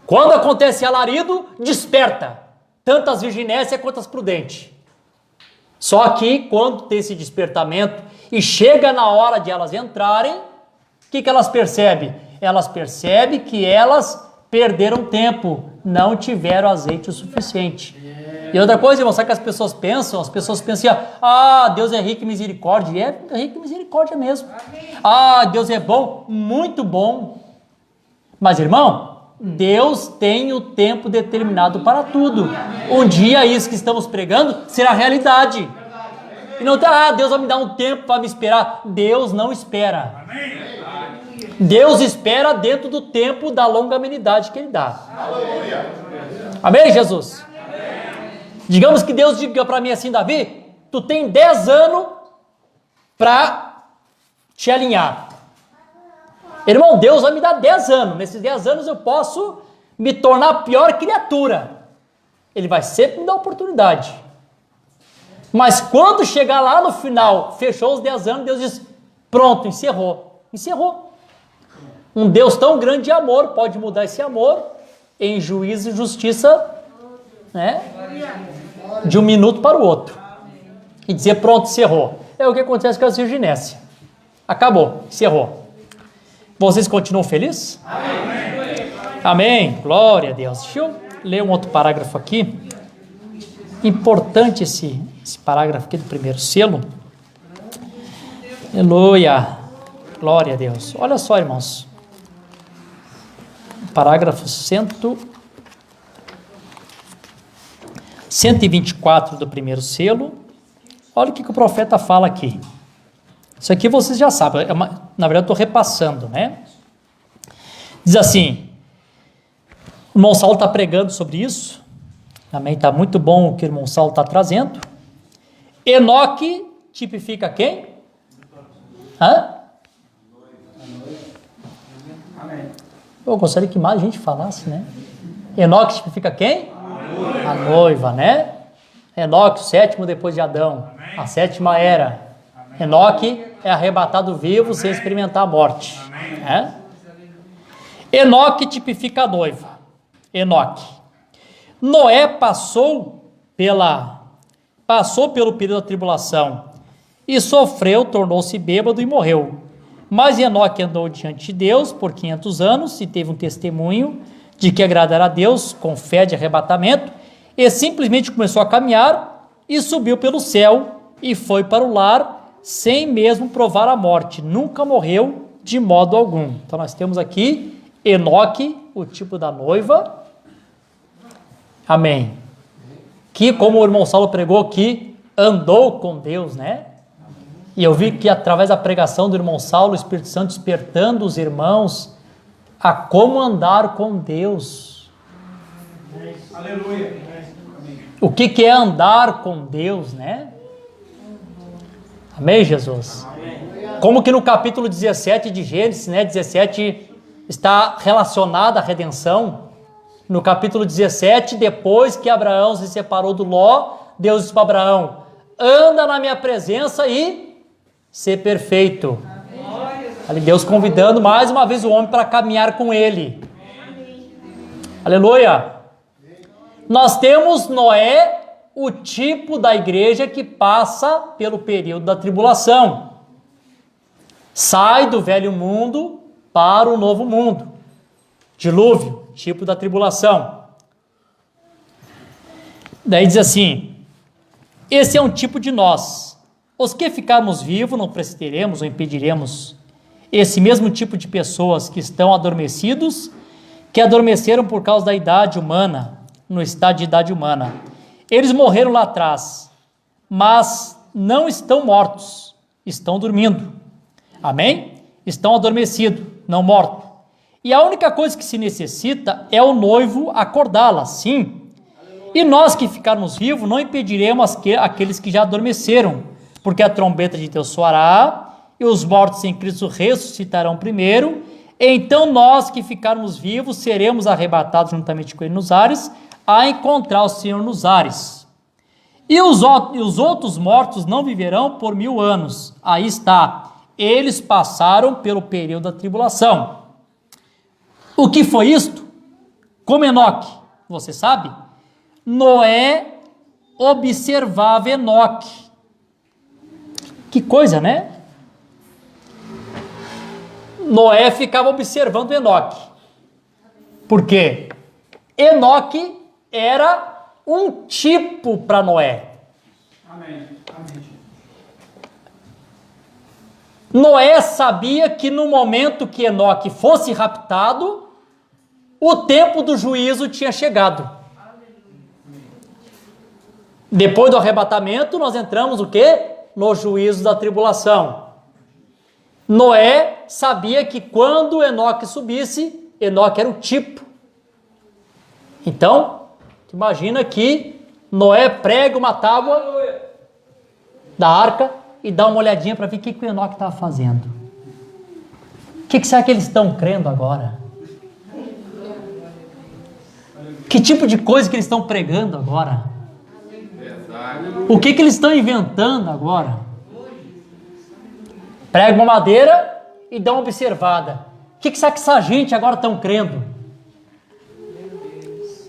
Quando acontece alarido, desperta. Tanto as virginésias quanto as prudentes. Só que quando tem esse despertamento e chega na hora de elas entrarem, o que elas percebem? Elas percebem que elas perderam tempo, não tiveram azeite o suficiente. E outra coisa, irmão, sabe o que as pessoas pensam? As pessoas pensam assim, Deus é rico em misericórdia. E é rico em misericórdia mesmo. Deus é bom, muito bom. Mas, irmão, Deus tem o tempo determinado para tudo. Um dia isso que estamos pregando será realidade. E não Deus vai me dar um tempo para me esperar. Deus não espera. Deus espera dentro do tempo da longanimidade que Ele dá. Amém, Jesus? Digamos que Deus diga para mim assim, Davi, tu tem 10 anos para te alinhar. Irmão, Deus vai me dar 10 anos. Nesses 10 anos eu posso me tornar a pior criatura. Ele vai sempre me dar oportunidade. Mas quando chegar lá no final, fechou os 10 anos, Deus diz, pronto, encerrou. Encerrou. Um Deus tão grande de amor pode mudar esse amor em juízo e justiça, de um minuto para o outro. E dizer, pronto, encerrou. É o que acontece com as virginésias. Acabou, encerrou. Vocês continuam felizes? Amém. Amém. Glória a Deus. Deixa eu ler um outro parágrafo aqui. Importante esse parágrafo aqui do primeiro selo. Aleluia. Glória a Deus. Olha só, irmãos. Parágrafo 124 do primeiro selo. Olha o que o profeta fala aqui. Isso aqui vocês já sabem, na verdade eu estou repassando, né? Diz assim, o irmão Saulo está pregando sobre isso, amém? Está muito bom o que o irmão Saulo está trazendo. Enoque tipifica quem? Eu gostaria que mais gente falasse, né? Enoque tipifica quem? A noiva, né? Enoque, o sétimo depois de Adão, a sétima era. Enoque é arrebatado vivo sem experimentar a morte. Né? Enoque tipifica a noiva. Enoque. Noé passou pelo período da tribulação e sofreu, tornou-se bêbado e morreu. Mas Enoque andou diante de Deus por 500 anos e teve um testemunho de que agradara a Deus com fé de arrebatamento e simplesmente começou a caminhar e subiu pelo céu e foi para o lar sem mesmo provar a morte. Nunca morreu de modo algum. Então nós temos aqui Enoque, o tipo da noiva. Amém. Que, como o irmão Saulo pregou aqui, andou com Deus, né? E eu vi que através da pregação do irmão Saulo, o Espírito Santo despertando os irmãos a como andar com Deus. Aleluia. O que é andar com Deus, né? Amém, Jesus? Amém. Como que no capítulo 17 de Gênesis, né? 17 está relacionada à redenção. No capítulo 17, depois que Abraão se separou do Ló, Deus disse para Abraão, anda na minha presença e ser perfeito. Ali Deus convidando mais uma vez o homem para caminhar com ele. Aleluia. Nós temos Noé, o tipo da igreja que passa pelo período da tribulação. Sai do velho mundo para o novo mundo. Dilúvio, tipo da tribulação. Daí diz assim, esse é um tipo de nós. Os que ficarmos vivos não precederemos ou impediremos esse mesmo tipo de pessoas que estão adormecidos, que adormeceram por causa da idade humana, no estado de idade humana. Eles morreram lá atrás, mas não estão mortos, estão dormindo. Amém? Estão adormecidos, não mortos. E a única coisa que se necessita é o noivo acordá-la, sim. E nós que ficarmos vivos não impediremos aqueles que já adormeceram, porque a trombeta de Deus soará e os mortos em Cristo ressuscitarão primeiro. Então nós que ficarmos vivos seremos arrebatados juntamente com ele nos ares, a encontrar o Senhor nos ares. E os outros mortos não viverão por 1000 anos. Aí está. Eles passaram pelo período da tribulação. O que foi isto? Como Enoque, você sabe? Noé observava Enoque. Que coisa, né? Noé ficava observando Enoque. Por quê? Enoque era um tipo para Noé. Amém. Amém. Noé sabia que no momento que Enoque fosse raptado, o tempo do juízo tinha chegado. Depois do arrebatamento, nós entramos o quê? No juízo da tribulação. Noé sabia que quando Enoque subisse, Enoque era o tipo. Então, imagina que Noé prega uma tábua da arca e dá uma olhadinha para ver o que o Enoque estava fazendo. O que será que eles estão crendo agora? Que tipo de coisa que eles estão pregando agora? O que eles estão inventando agora? Prega uma madeira e dá uma observada. O que será que essa gente agora estão crendo?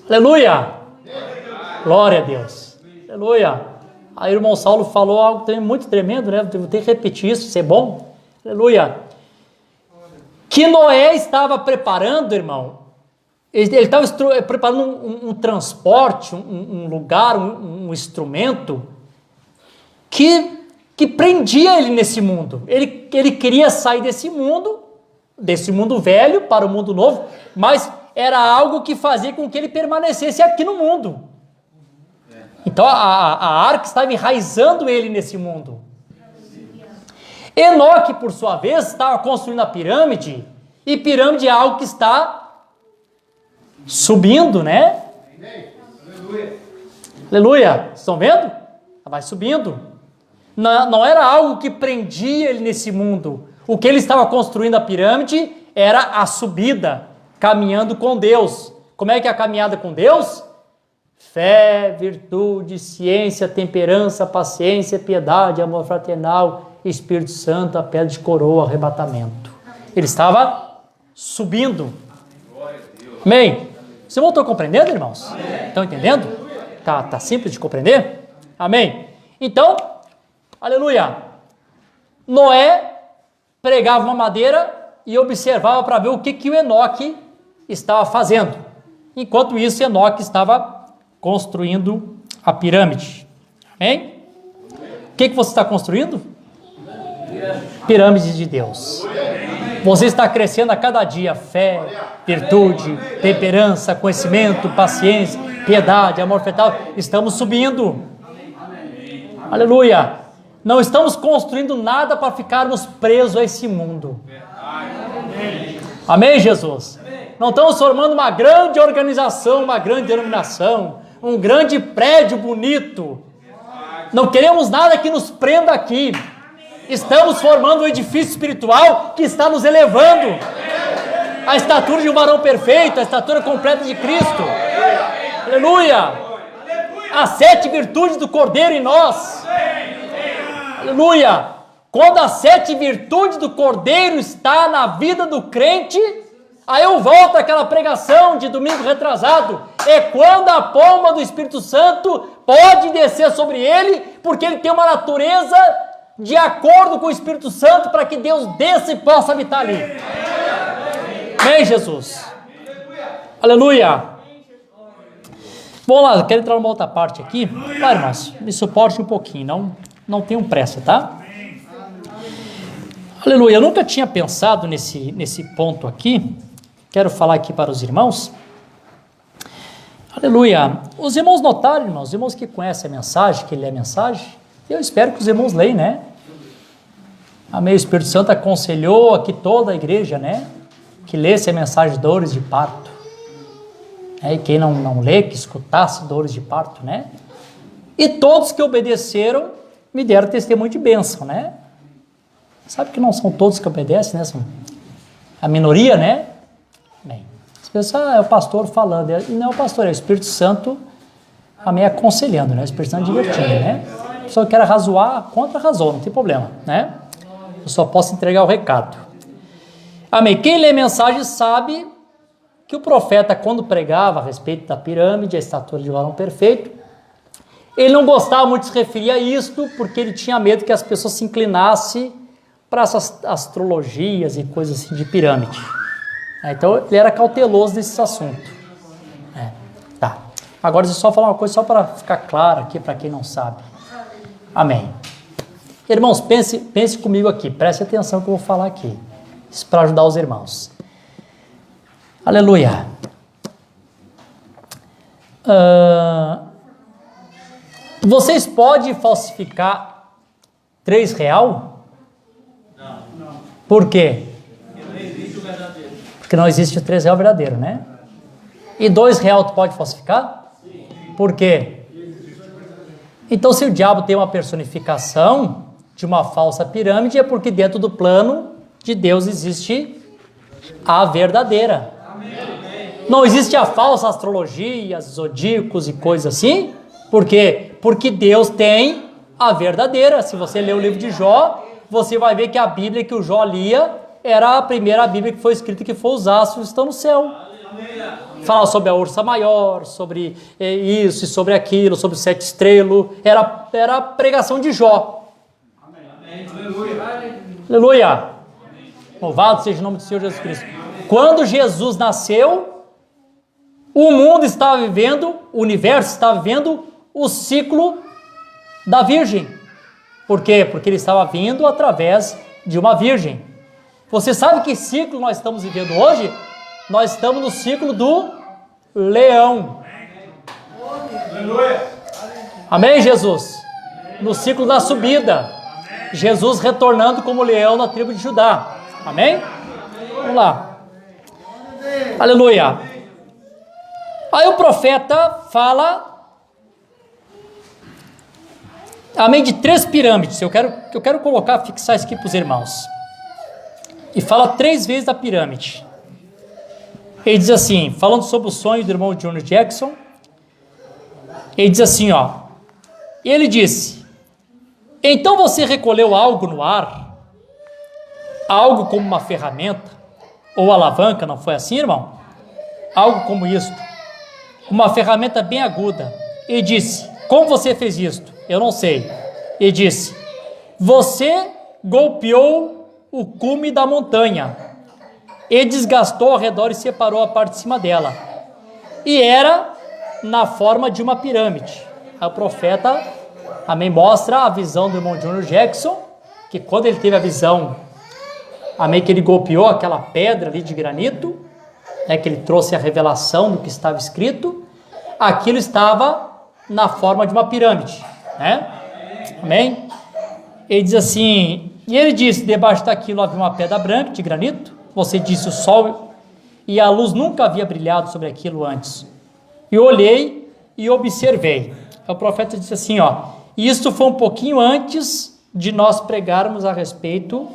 Aleluia! Glória a Deus! Aleluia! Aí o irmão Saulo falou algo também muito tremendo, né? Vou ter que repetir isso é bom. Aleluia! Que Noé estava preparando, irmão. Ele estava preparando um transporte, um lugar, um instrumento que prendia ele nesse mundo. Ele queria sair desse mundo velho para o mundo novo, mas era algo que fazia com que ele permanecesse aqui no mundo. Então a arca estava enraizando ele nesse mundo. Enoque, por sua vez, estava construindo a pirâmide, e pirâmide é algo que está subindo, né? Aleluia. Estão vendo? Vai subindo. Não era algo que prendia ele nesse mundo. O que ele estava construindo a pirâmide era a subida, caminhando com Deus. Como é que é a caminhada com Deus? Fé, virtude, ciência, temperança, paciência, piedade, amor fraternal, Espírito Santo, a pedra de coroa, arrebatamento. Ele estava subindo. Amém? Você voltou compreendendo, irmãos? Estão entendendo? Tá simples de compreender? Amém? Então, aleluia. Noé pregava uma madeira e observava para ver o que o Enoque estava fazendo. Enquanto isso, Enoque estava construindo a pirâmide. Amém? O que você está construindo? Pirâmide de Deus. Você está crescendo a cada dia. Fé, virtude, temperança, conhecimento, paciência, piedade, amor fraternal. Estamos subindo. Aleluia. Não estamos construindo nada para ficarmos presos a esse mundo. Amém, Jesus? Não estamos formando uma grande organização, uma grande denominação, um grande prédio bonito. Não queremos nada que nos prenda aqui. Estamos formando um edifício espiritual que está nos elevando à estatura de um varão perfeito, à estatura completa de Cristo. Aleluia! As 7 virtudes do Cordeiro em nós. Aleluia! Quando as 7 virtudes do Cordeiro está na vida do crente, aí eu volto àquela pregação de domingo retrasado. É quando a pomba do Espírito Santo pode descer sobre ele, porque ele tem uma natureza de acordo com o Espírito Santo, para que Deus desça e possa habitar ali. Amém, Jesus? Aleluia! Vamos lá, eu quero entrar numa outra parte aqui. Vai, irmãos, me suporte um pouquinho, não tenham pressa, tá? Aleluia, eu nunca tinha pensado nesse ponto aqui. Quero falar aqui para os irmãos. Aleluia. Os irmãos notaram, irmãos, os irmãos que conhecem a mensagem, que lê a mensagem, eu espero que os irmãos leiam, né? Amém. O Espírito Santo aconselhou aqui toda a igreja, né? Que lesse a mensagem de dores de parto. E quem não lê, que escutasse dores de parto, né? E todos que obedeceram me deram testemunho de bênção, né? Sabe que não são todos que obedecem, né? São a minoria, né? Bem, as pessoas, é o pastor falando. E não é o pastor, é o Espírito Santo, amém, aconselhando, né? O Espírito Santo divertindo, né? A pessoa que quer razoar, contra razão, não tem problema, né? Eu só posso entregar o recado. Amém. Quem lê a mensagem sabe que o profeta, quando pregava a respeito da pirâmide, a estatura de varão perfeito, ele não gostava muito de se referir a isto, porque ele tinha medo que as pessoas se inclinassem para essas astrologias e coisas assim de pirâmide. Então, ele era cauteloso nesse assunto. Tá. Agora, deixa eu só falar uma coisa, só para ficar claro aqui, para quem não sabe. Amém. Irmãos, pense comigo aqui, preste atenção que eu vou falar aqui. Isso para ajudar os irmãos. Aleluia. Vocês podem falsificar R$3? Não. Por quê? Porque não existe o verdadeiro. Porque não existe o R$3 verdadeiro, né? E R$2 tu pode falsificar? Sim. Por quê? Então, se o diabo tem uma personificação de uma falsa pirâmide, é porque dentro do plano de Deus existe a verdadeira. Não existe a falsa astrologia, zodíacos e coisas assim. Por quê? Porque Deus tem a verdadeira. Se você ler o livro de Jó, você vai ver que a Bíblia que o Jó lia era a primeira Bíblia que foi escrita, que foi os astros estão no céu. Fala sobre a ursa maior, sobre isso e sobre aquilo, sobre o 7 estrelas. Era a pregação de Jó. Amém. Aleluia. Louvado seja o nome do Senhor Jesus Cristo. Quando Jesus nasceu, o mundo estava vivendo, o universo estava vivendo o ciclo da virgem. Por quê? Porque ele estava vindo através de uma virgem. Você sabe que ciclo nós estamos vivendo hoje? Nós estamos no ciclo do leão. Amém, Jesus? No ciclo da subida. Jesus retornando como leão na tribo de Judá. Amém? Vamos lá. Aleluia. Aí o profeta fala, amém, de 3 pirâmides. Eu quero colocar, fixar isso aqui para os irmãos. E fala 3 vezes da pirâmide. Ele diz assim, falando sobre o sonho do irmão John Jackson, ele diz assim, ele disse, então você recolheu algo no ar, algo como uma ferramenta, ou alavanca, não foi assim, irmão? Algo como isto, uma ferramenta bem aguda. Ele disse, como você fez isto? Eu não sei. Ele disse, você golpeou o cume da montanha, e desgastou ao redor e separou a parte de cima dela, e era na forma de uma pirâmide. O profeta, amém, mostra a visão do irmão Junior Jackson, que quando ele teve a visão, amém, que ele golpeou aquela pedra ali de granito, né, que ele trouxe a revelação do que estava escrito, aquilo estava na forma de uma pirâmide, né? Amém? Ele diz assim, e ele disse, debaixo daquilo havia uma pedra branca de granito, você disse o sol e a luz nunca havia brilhado sobre aquilo antes. E olhei e observei. O profeta disse assim, isso foi um pouquinho antes de nós pregarmos a respeito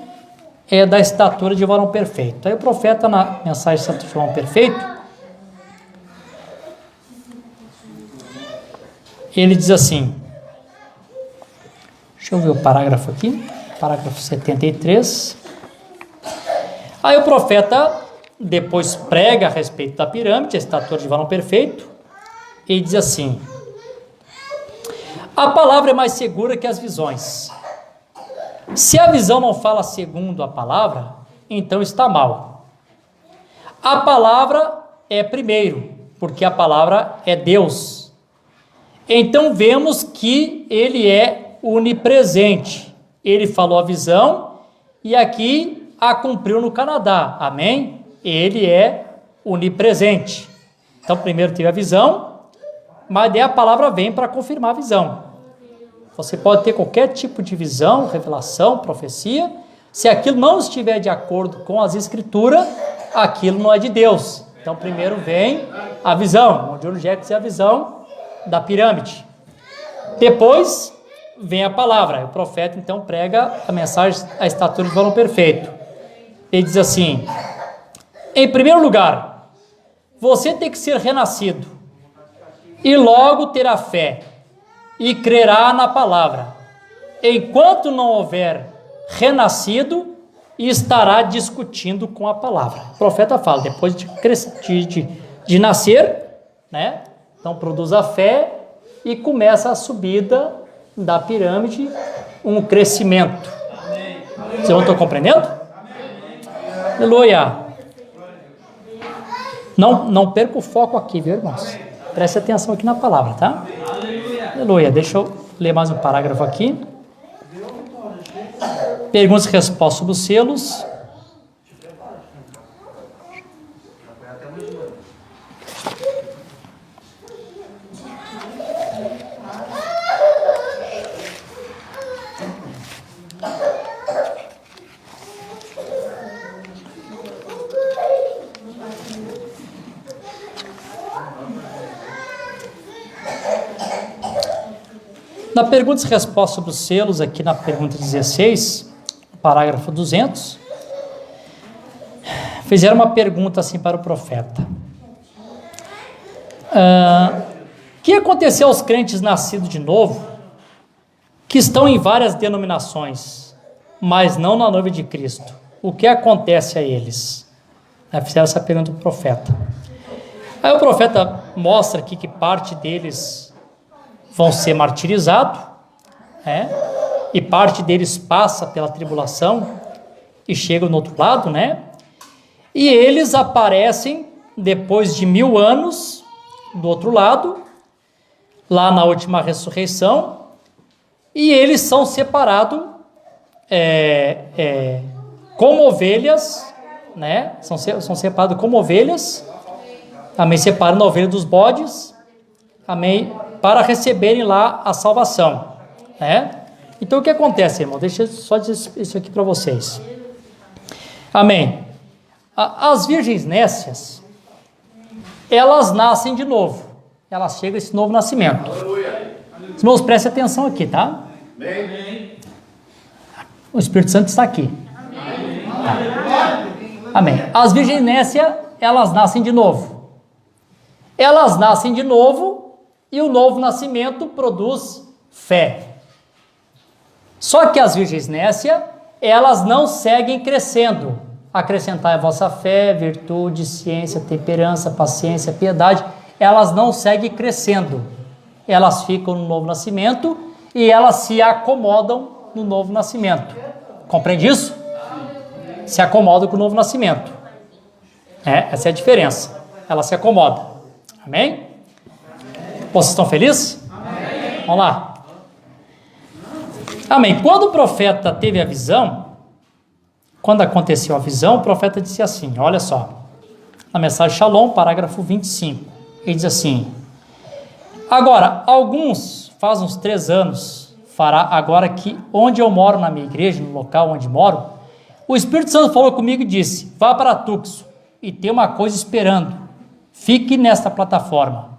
da estatura de varão perfeito. Aí o profeta, na mensagem de Santo João Perfeito, ele diz assim, deixa eu ver o parágrafo aqui, parágrafo 73. Aí o profeta depois prega a respeito da pirâmide, a estatura de varão perfeito, e diz assim, a palavra é mais segura que as visões. Se a visão não fala segundo a palavra, então está mal. A palavra é primeiro, porque a palavra é Deus. Então vemos que ele é onipresente. Ele falou a visão e aqui a cumpriu no Canadá. Amém? Ele é onipresente. Então primeiro teve a visão, mas daí a palavra vem para confirmar a visão. Você pode ter qualquer tipo de visão, revelação, profecia, se aquilo não estiver de acordo com as escrituras, aquilo não é de Deus. Então primeiro vem a visão, onde o Jackson é a visão da pirâmide. Depois vem a palavra. O profeta então prega a mensagem, a estatura de varão perfeito. Ele diz assim, em primeiro lugar, você tem que ser renascido, e logo terá fé, e crerá na palavra. Enquanto não houver renascido, estará discutindo com a palavra. O profeta fala, depois de nascer, né? Então produz a fé e começa a subida da pirâmide, um crescimento. Vocês não estão compreendendo? Aleluia. Não perca o foco aqui, viu, irmãos? Preste atenção aqui na palavra, tá? Aleluia. Deixa eu ler mais um parágrafo aqui. Perguntas e respostas sobre os selos. Na perguntas e respostas sobre os selos, aqui na pergunta 16, parágrafo 200, fizeram uma pergunta assim para o profeta. O que aconteceu aos crentes nascidos de novo, que estão em várias denominações, mas não na noiva de Cristo? O que acontece a eles? Fizeram essa pergunta para o profeta. Aí o profeta mostra aqui que parte deles vão ser martirizados, e parte deles passa pela tribulação e chega no outro lado, e eles aparecem depois de 1000 anos do outro lado, lá na última ressurreição, e eles são separados como ovelhas, são separados como ovelhas, amém, separando a ovelha dos bodes, amém, para receberem lá a salvação, né? Então o que acontece, irmão? Deixa eu só dizer isso aqui para vocês. Amém. As virgens nécias, elas nascem de novo. Elas chegam a esse novo nascimento. Os irmãos, prestem atenção aqui, tá? O Espírito Santo está aqui. Tá. Amém. As virgens nécias, elas nascem de novo. Elas nascem de novo e o novo nascimento produz fé. Só que as virgens nécias, elas não seguem crescendo. Acrescentai a vossa fé, virtude, ciência, temperança, paciência, piedade. Elas não seguem crescendo. Elas ficam no novo nascimento e elas se acomodam no novo nascimento. Compreende isso? Se acomodam com o novo nascimento. Essa é a diferença. Ela se acomoda. Amém? Vocês estão felizes? Amém. Vamos lá. Amém. Quando o profeta teve a visão, quando aconteceu a visão, o profeta disse assim, olha só, na mensagem Shalom, parágrafo 25, ele diz assim, agora, alguns, faz uns 3 anos, fará agora que onde eu moro na minha igreja, no local onde moro, o Espírito Santo falou comigo e disse, vá para Tucson e tem uma coisa esperando, fique nesta plataforma.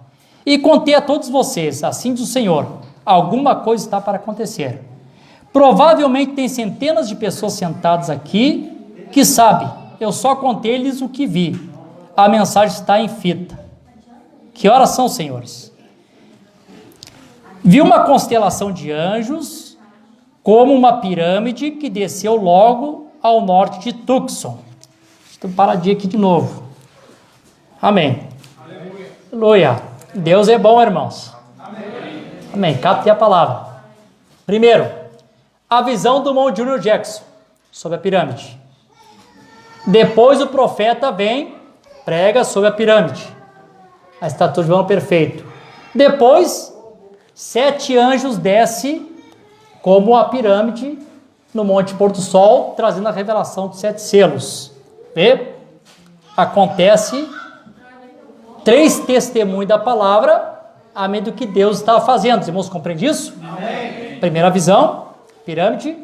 E contei a todos vocês, assim diz o Senhor, alguma coisa está para acontecer. Provavelmente tem centenas de pessoas sentadas aqui que sabem, eu só contei-lhes o que vi. A mensagem está em fita. Que horas são, senhores? Vi uma constelação de anjos, como uma pirâmide que desceu logo ao norte de Tucson. Deixa eu paradinha aqui de novo. Amém. Aleluia. Deus é bom, irmãos. Amém. Capte a palavra. Primeiro, a visão do Monte Junior Jackson sobre a pirâmide. Depois o profeta vem, prega sobre a pirâmide. A estatua de João perfeito. Depois, 7 anjos descem como a pirâmide no Monte Pôr do Sol, trazendo a revelação dos 7 selos. Vê? Acontece 3 testemunhos da palavra, amém, do que Deus estava fazendo. Os irmãos compreendem isso? Amém. Primeira visão, pirâmide.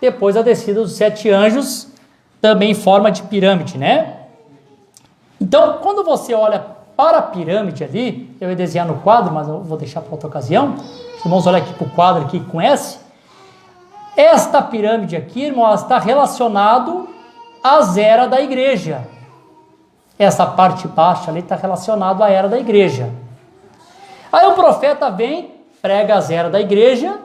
Depois a descida dos 7 anjos, também em forma de pirâmide, né? Então, quando você olha para a pirâmide ali, eu ia desenhar no quadro, mas eu vou deixar para outra ocasião. Os irmãos olham aqui para o quadro aqui com S. Esta pirâmide aqui, irmão, ela está relacionado às eras da igreja. Essa parte baixa ali está relacionada à era da igreja. Aí o profeta vem, prega as eras da igreja,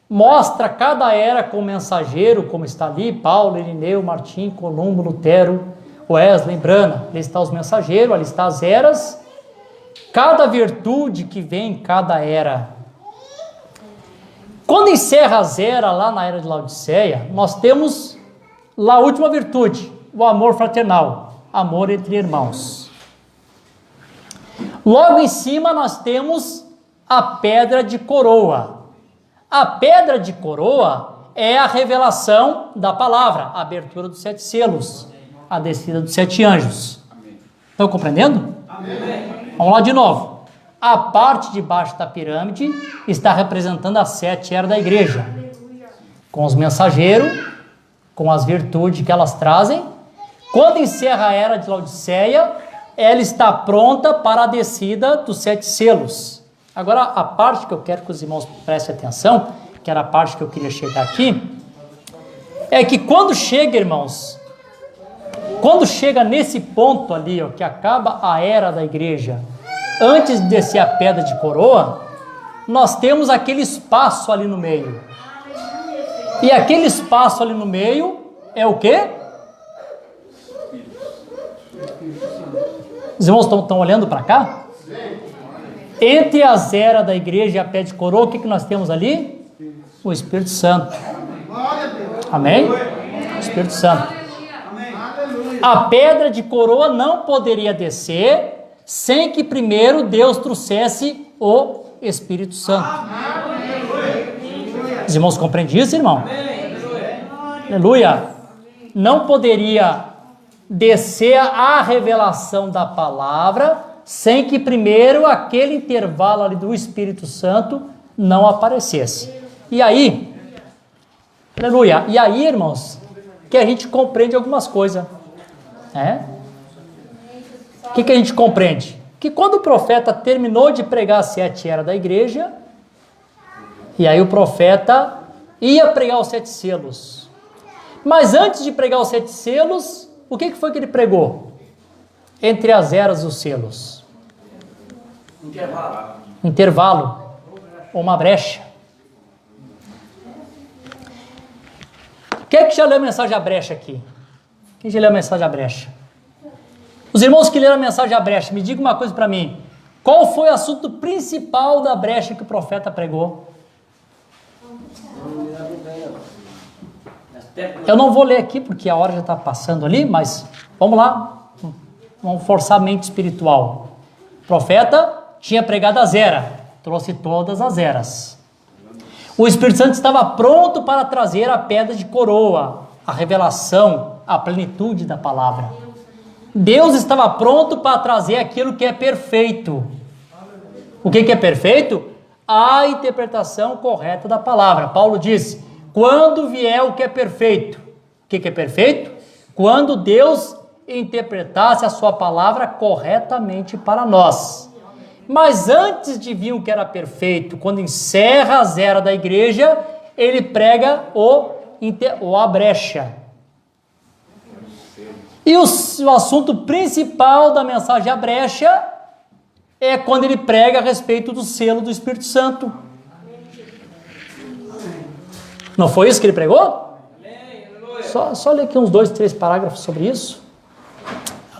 mostra cada era com o mensageiro, como está ali, Paulo, Irineu, Martim, Columbo, Lutero, Wesley, Brana. Ali está os mensageiros, ali está as eras, cada virtude que vem em cada era. Quando encerra as eras lá na era de Laodiceia, nós temos lá a última virtude, o amor fraternal, amor entre irmãos. Logo em cima nós temos a pedra de coroa. A pedra de coroa é a revelação da palavra, a abertura dos 7 selos, a descida dos 7 anjos. Estão compreendendo? Amém. Vamos lá de novo. A parte de baixo da pirâmide está representando as 7 eras da igreja, com os mensageiros, com as virtudes que elas trazem. Quando encerra a era de Laodiceia, ela está pronta para a descida dos 7 selos. Agora, a parte que eu quero que os irmãos prestem atenção, que era a parte que eu queria chegar aqui, é que quando chega, irmãos, quando chega nesse ponto ali, ó, que acaba a era da igreja, antes de descer a pedra de coroa, nós temos aquele espaço ali no meio. E aquele espaço ali no meio é o quê? Os irmãos estão olhando para cá? Entre as eras da igreja e a pedra de coroa, o que nós temos ali? O Espírito Santo. Amém? O Espírito Santo. A pedra de coroa não poderia descer sem que primeiro Deus trouxesse o Espírito Santo. Os irmãos compreendem isso, irmão? Aleluia. Não poderia descer a revelação da palavra sem que primeiro aquele intervalo ali do Espírito Santo não aparecesse. E aí, aleluia, e aí, irmãos, que a gente compreende algumas coisas. O que a gente compreende? Que quando o profeta terminou de pregar as 7 eras da igreja, e aí o profeta ia pregar os 7 selos. Mas antes de pregar os 7 selos, o que foi que ele pregou? Entre as eras e os selos. Intervalo. Ou uma brecha. Quem é que já leu a mensagem da brecha aqui? Quem já leu a mensagem da brecha? Os irmãos que leram a mensagem da brecha, me diga uma coisa para mim. Qual foi o assunto principal da brecha que o profeta pregou? Eu não vou ler aqui porque a hora já está passando ali, mas vamos lá. Vamos forçar a mente espiritual. O profeta tinha pregado as eras, trouxe todas as eras. O Espírito Santo estava pronto para trazer a pedra de coroa, a revelação, a plenitude da palavra. Deus estava pronto para trazer aquilo que é perfeito. O que é perfeito? A interpretação correta da palavra. Paulo diz, quando vier o que é perfeito. O que é perfeito? Quando Deus interpretasse a sua palavra corretamente para nós. Mas antes de vir o que era perfeito, quando encerra as eras da igreja, ele prega a brecha. E o assunto principal da mensagem à brecha é quando ele prega a respeito do selo do Espírito Santo. Não foi isso que ele pregou? Só ler aqui uns 2, 3 parágrafos sobre isso.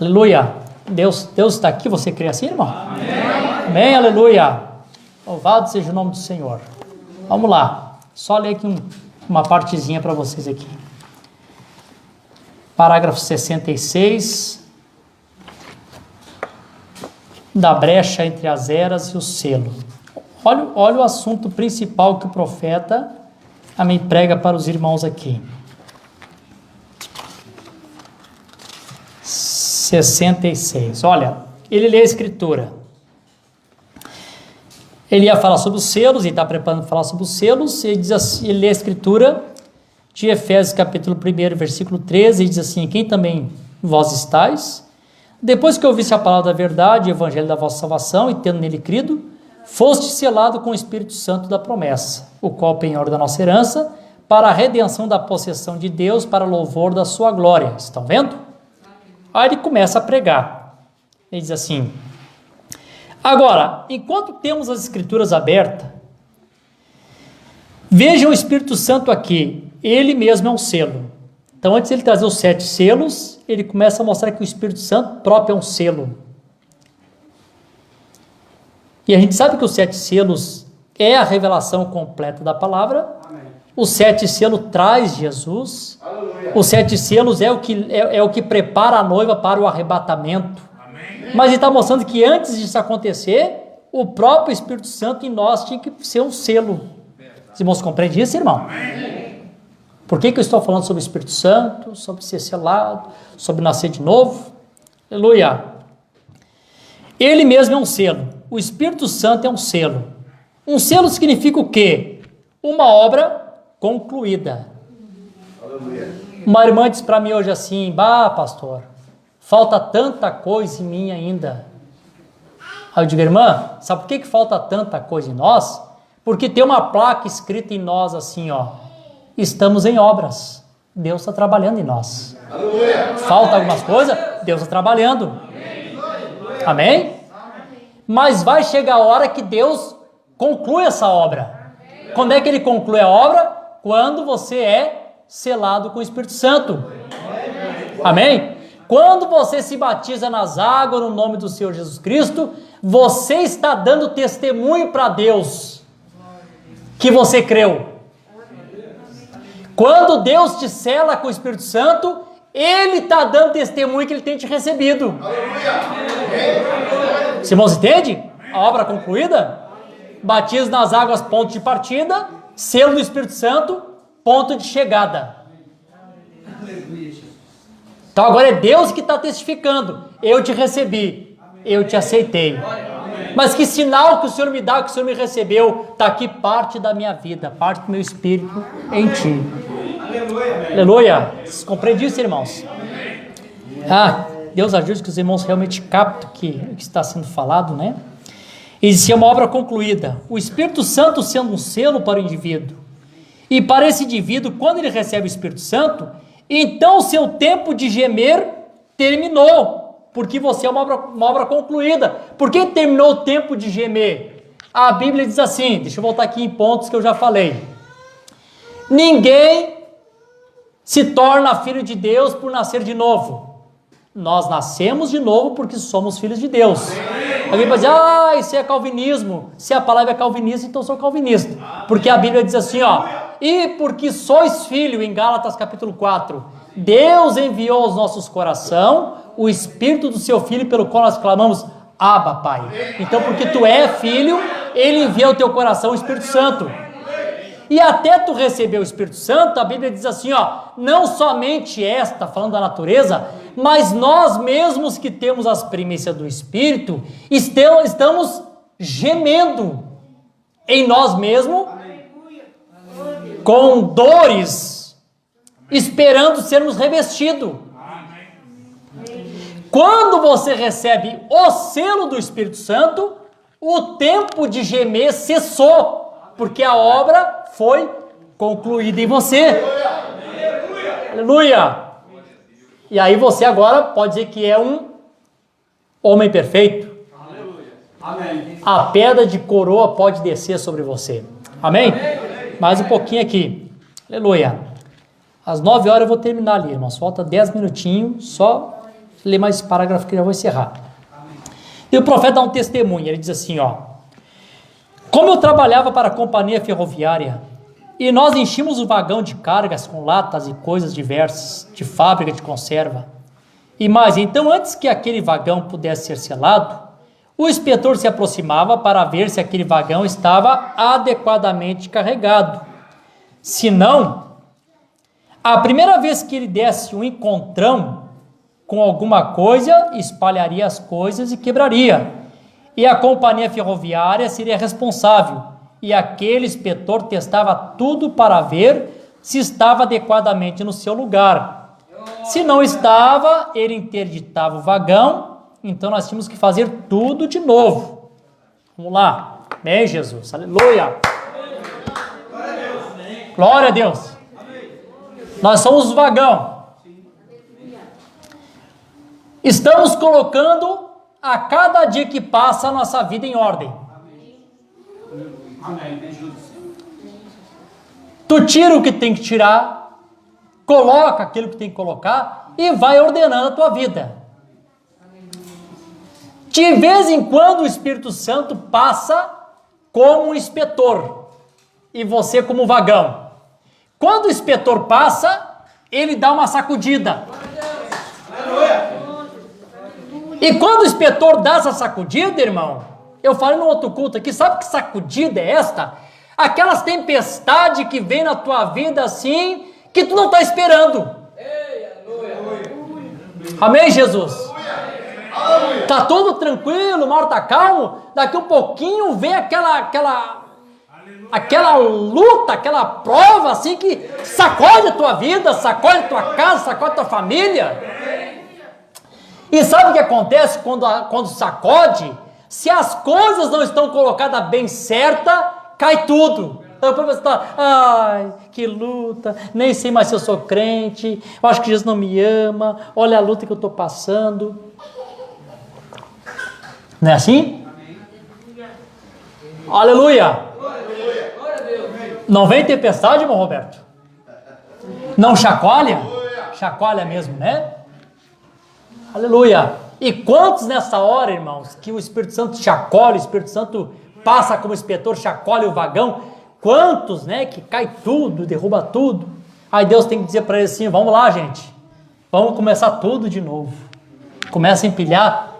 Aleluia. Deus está aqui, você crê assim, irmão? Amém. Amém, aleluia. Louvado seja o nome do Senhor. Vamos lá. Só ler aqui uma partezinha para vocês aqui. Parágrafo 66, da brecha entre as eras e o selo. Olha o assunto principal que o profeta me prega para os irmãos aqui. 66. Olha, ele lê a escritura. Ele ia falar sobre os selos, ele está preparando para falar sobre os selos, ele diz assim, ele lê a escritura de Efésios capítulo 1, versículo 13, e diz assim, quem também vós estáis, depois que ouviste a palavra da verdade, o evangelho da vossa salvação, e tendo nele crido, foste selado com o Espírito Santo da promessa, o qual penhor da nossa herança, para a redenção da possessão de Deus, para louvor da sua glória. Estão vendo? Aí ele começa a pregar. Ele diz assim, agora, enquanto temos as escrituras abertas, vejam o Espírito Santo aqui, ele mesmo é um selo. Então, antes de ele trazer os 7 selos, ele começa a mostrar que o Espírito Santo próprio é um selo. E a gente sabe que os 7 selos é a revelação completa da palavra. Amém. Os 7 selos traz Jesus. Aleluia. Os 7 selos é o que prepara a noiva para o arrebatamento. Amém. Mas ele está mostrando que antes disso acontecer, o próprio Espírito Santo em nós tinha que ser um selo. Os irmãos compreendem isso, irmão? Amém. Por que eu estou falando sobre o Espírito Santo, sobre ser selado, sobre nascer de novo? Aleluia. Ele mesmo é um selo. O Espírito Santo é um selo. Um selo significa o quê? Uma obra concluída. Aleluia. Uma irmã disse para mim hoje assim, pastor, falta tanta coisa em mim ainda. Aí eu digo, irmã, sabe por que falta tanta coisa em nós? Porque tem uma placa escrita em nós assim, estamos em obras. Deus está trabalhando em nós. Aleluia. Falta algumas coisas, Deus está trabalhando. Amém? Mas vai chegar a hora que Deus conclui essa obra. Quando é que ele conclui a obra? Quando você é selado com o Espírito Santo. Amém? Quando você se batiza nas águas no nome do Senhor Jesus Cristo, você está dando testemunho para Deus que você creu. Quando Deus te sela com o Espírito Santo, Ele está dando testemunho que Ele tem te recebido. Os irmãos entendem? A obra concluída? Batismo nas águas, ponto de partida. Selo do Espírito Santo, ponto de chegada. Então agora é Deus que está testificando. Eu te recebi. eu te aceitei. Mas que sinal que o Senhor me dá, que o Senhor me recebeu, está aqui parte da minha vida, parte do meu espírito em ti. Aleluia. Aleluia. Vocês compreendem isso, irmãos? Deus ajude que os irmãos realmente captem o que está sendo falado, né? Isso é uma obra concluída. O Espírito Santo sendo um selo para o indivíduo. E para esse indivíduo, quando ele recebe o Espírito Santo, então o seu tempo de gemer terminou. Porque você é uma obra concluída. Por que terminou o tempo de gemer? A Bíblia diz assim, deixa eu voltar aqui em pontos que eu já falei. Ninguém se torna filho de Deus por nascer de novo. Nós nascemos de novo porque somos filhos de Deus. Alguém pode dizer, isso é calvinismo. Se a palavra é calvinista, então eu sou calvinista. Porque a Bíblia diz assim, e porque sois filho, em Gálatas capítulo 4, Deus enviou aos nossos corações o Espírito do seu Filho, pelo qual nós clamamos, Abba, Pai. Então, porque tu é filho, Ele envia ao teu coração o Espírito Santo. E até tu receber o Espírito Santo, a Bíblia diz assim, não somente esta, falando da natureza, mas nós mesmos que temos as primícias do Espírito, estamos gemendo em nós mesmos, com dores, esperando sermos revestidos. Quando você recebe o selo do Espírito Santo, o tempo de gemer cessou, porque a obra foi concluída em você. Aleluia! E aí você agora pode dizer que é um homem perfeito. Amém. A pedra de coroa pode descer sobre você. Amém? Mais um pouquinho aqui. Aleluia. Às 9 horas eu vou terminar ali, irmãos. Falta 10 minutinhos, só ler mais esse parágrafo que eu já vou encerrar. E o profeta dá um testemunho. Ele diz assim, como eu trabalhava para a companhia ferroviária e nós enchíamos o vagão de cargas com latas e coisas diversas, de fábrica de conserva. E mais, então antes que aquele vagão pudesse ser selado, o inspetor se aproximava para ver se aquele vagão estava adequadamente carregado. Se não, a primeira vez que ele desse um encontrão com alguma coisa, espalharia as coisas e quebraria. E a companhia ferroviária seria responsável. E aquele inspetor testava tudo para ver se estava adequadamente no seu lugar. Se não estava, ele interditava o vagão. Então nós tínhamos que fazer tudo de novo. Vamos lá. Amém, Jesus. Aleluia. Glória a Deus. Nós somos o vagão. Estamos colocando a cada dia que passa a nossa vida em ordem. Tu tira o que tem que tirar, coloca aquilo que tem que colocar e vai ordenando a tua vida. De vez em quando o Espírito Santo passa como um inspetor e você como vagão. Quando o inspetor passa, ele dá uma sacudida. E quando o inspetor dá essa sacudida, irmão, eu falei no outro culto aqui, sabe que sacudida é esta? Aquelas tempestades que vem na tua vida assim, que tu não está esperando. Amém, Jesus? Tá tudo tranquilo, o mar tá calmo, daqui um pouquinho vem aquela luta, aquela prova assim que sacode a tua vida, sacode a tua casa, sacode a tua família. E sabe o que acontece quando sacode? Se as coisas não estão colocadas bem certa, cai tudo. Então você está, que luta, nem sei mais se eu sou crente, eu acho que Jesus não me ama, olha a luta que eu estou passando. Não é assim? Aleluia! Não vem tempestade, irmão Roberto? Não chacoalha? Chacoalha mesmo, né? Aleluia! E quantos nessa hora, irmãos, que o Espírito Santo chacoalha, o Espírito Santo passa como inspetor, chacoalha o vagão, quantos, né, que cai tudo, derruba tudo. Aí Deus tem que dizer para eles assim, vamos lá, gente, vamos começar tudo de novo. Começa a empilhar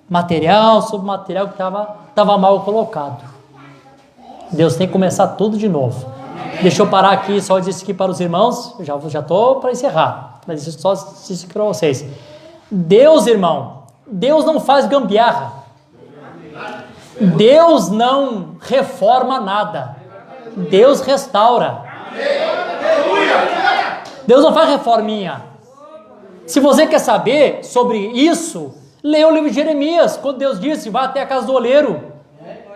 material sobre material que estava mal colocado. Deus tem que começar tudo de novo. Deixa eu parar aqui, só dizer isso aqui para os irmãos, eu já estou para encerrar, mas só isso aqui para vocês. Deus, irmão, Deus não faz gambiarra. Deus não reforma nada. Deus restaura. Deus não faz reforminha. Se você quer saber sobre isso, leia o livro de Jeremias, quando Deus disse, vá até a casa do oleiro.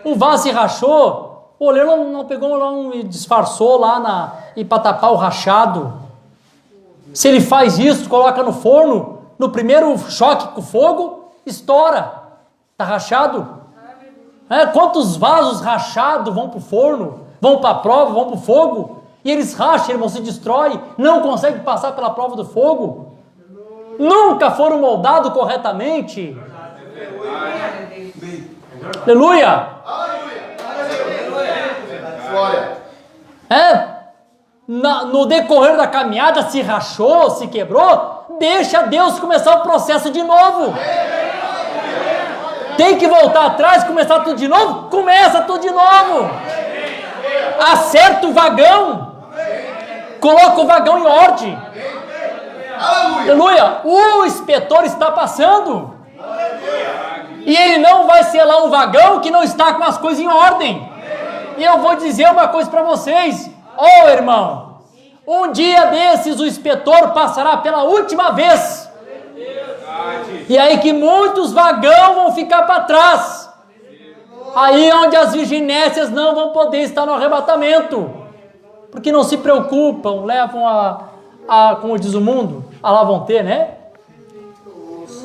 O vaso se rachou, o oleiro não pegou, não disfarçou lá e para tapar o rachado. Se ele faz isso, coloca no forno, no primeiro choque com o fogo, estoura, está rachado. Quantos vasos rachados vão para o forno, vão para a prova, vão para o fogo, e eles racham, irmão, se destrói, não conseguem passar pela prova do fogo, nunca foram moldados corretamente. Aleluia! No decorrer da caminhada se rachou, se quebrou, deixa Deus começar o processo de novo. Tem que voltar atrás, começar tudo de novo? Começa tudo de novo. Acerta o vagão. Coloca o vagão em ordem. Aleluia. O inspetor está passando. E ele não vai selar um vagão que não está com as coisas em ordem. E eu vou dizer uma coisa para vocês. Irmão, um dia desses o inspetor passará pela última vez. E aí que muitos vagão vão ficar para trás. Aí onde as virginésias não vão poder estar no arrebatamento. Porque não se preocupam, levam como diz o mundo, lá vão ter, né?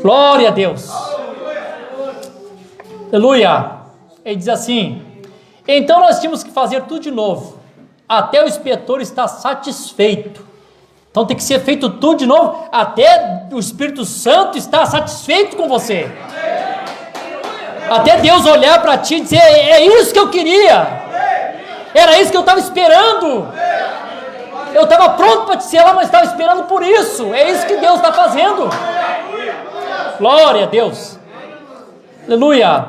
Glória a Deus. Aleluia. Ele diz assim, então nós tínhamos que fazer tudo de novo, até o inspetor estar satisfeito. Então tem que ser feito tudo de novo, até o Espírito Santo estar satisfeito com você. Até Deus olhar para ti e dizer, é isso que eu queria. Era isso que eu estava esperando. Eu estava pronto para te selar, mas estava esperando por isso. É isso que Deus está fazendo. Glória a Deus. Aleluia.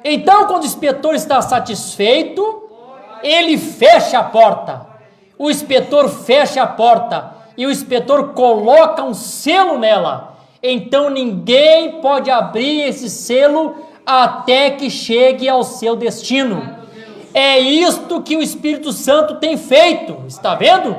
Então quando o inspetor está satisfeito, ele fecha a porta. O inspetor fecha a porta e o inspetor coloca um selo nela. Então ninguém pode abrir esse selo até que chegue ao seu destino. É isto que o Espírito Santo tem feito, está vendo?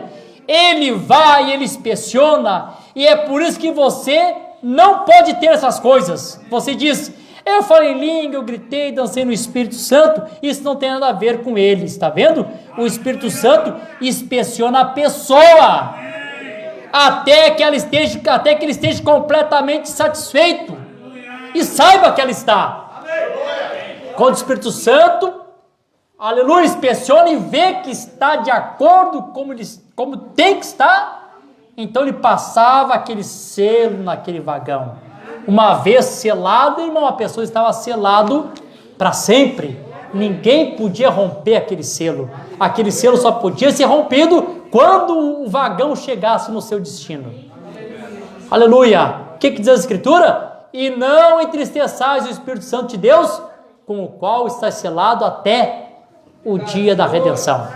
Ele vai, ele inspeciona, e é por isso que você não pode ter essas coisas. Você diz, eu falei em língua, eu gritei, dancei no Espírito Santo, isso não tem nada a ver com ele, está vendo? O Espírito Santo inspeciona a pessoa, até que ele esteja completamente satisfeito, e saiba que ela está. Quando o Espírito Santo, aleluia, inspeciona e vê que está de acordo como tem que estar, então ele passava aquele selo naquele vagão. Uma vez selado, irmão, a pessoa estava selado para sempre. Ninguém podia romper aquele selo. Aquele selo só podia ser rompido quando o vagão chegasse no seu destino. Aleluia. O que diz a Escritura? E não entristeçais o Espírito Santo de Deus, com o qual está selado até o dia da redenção.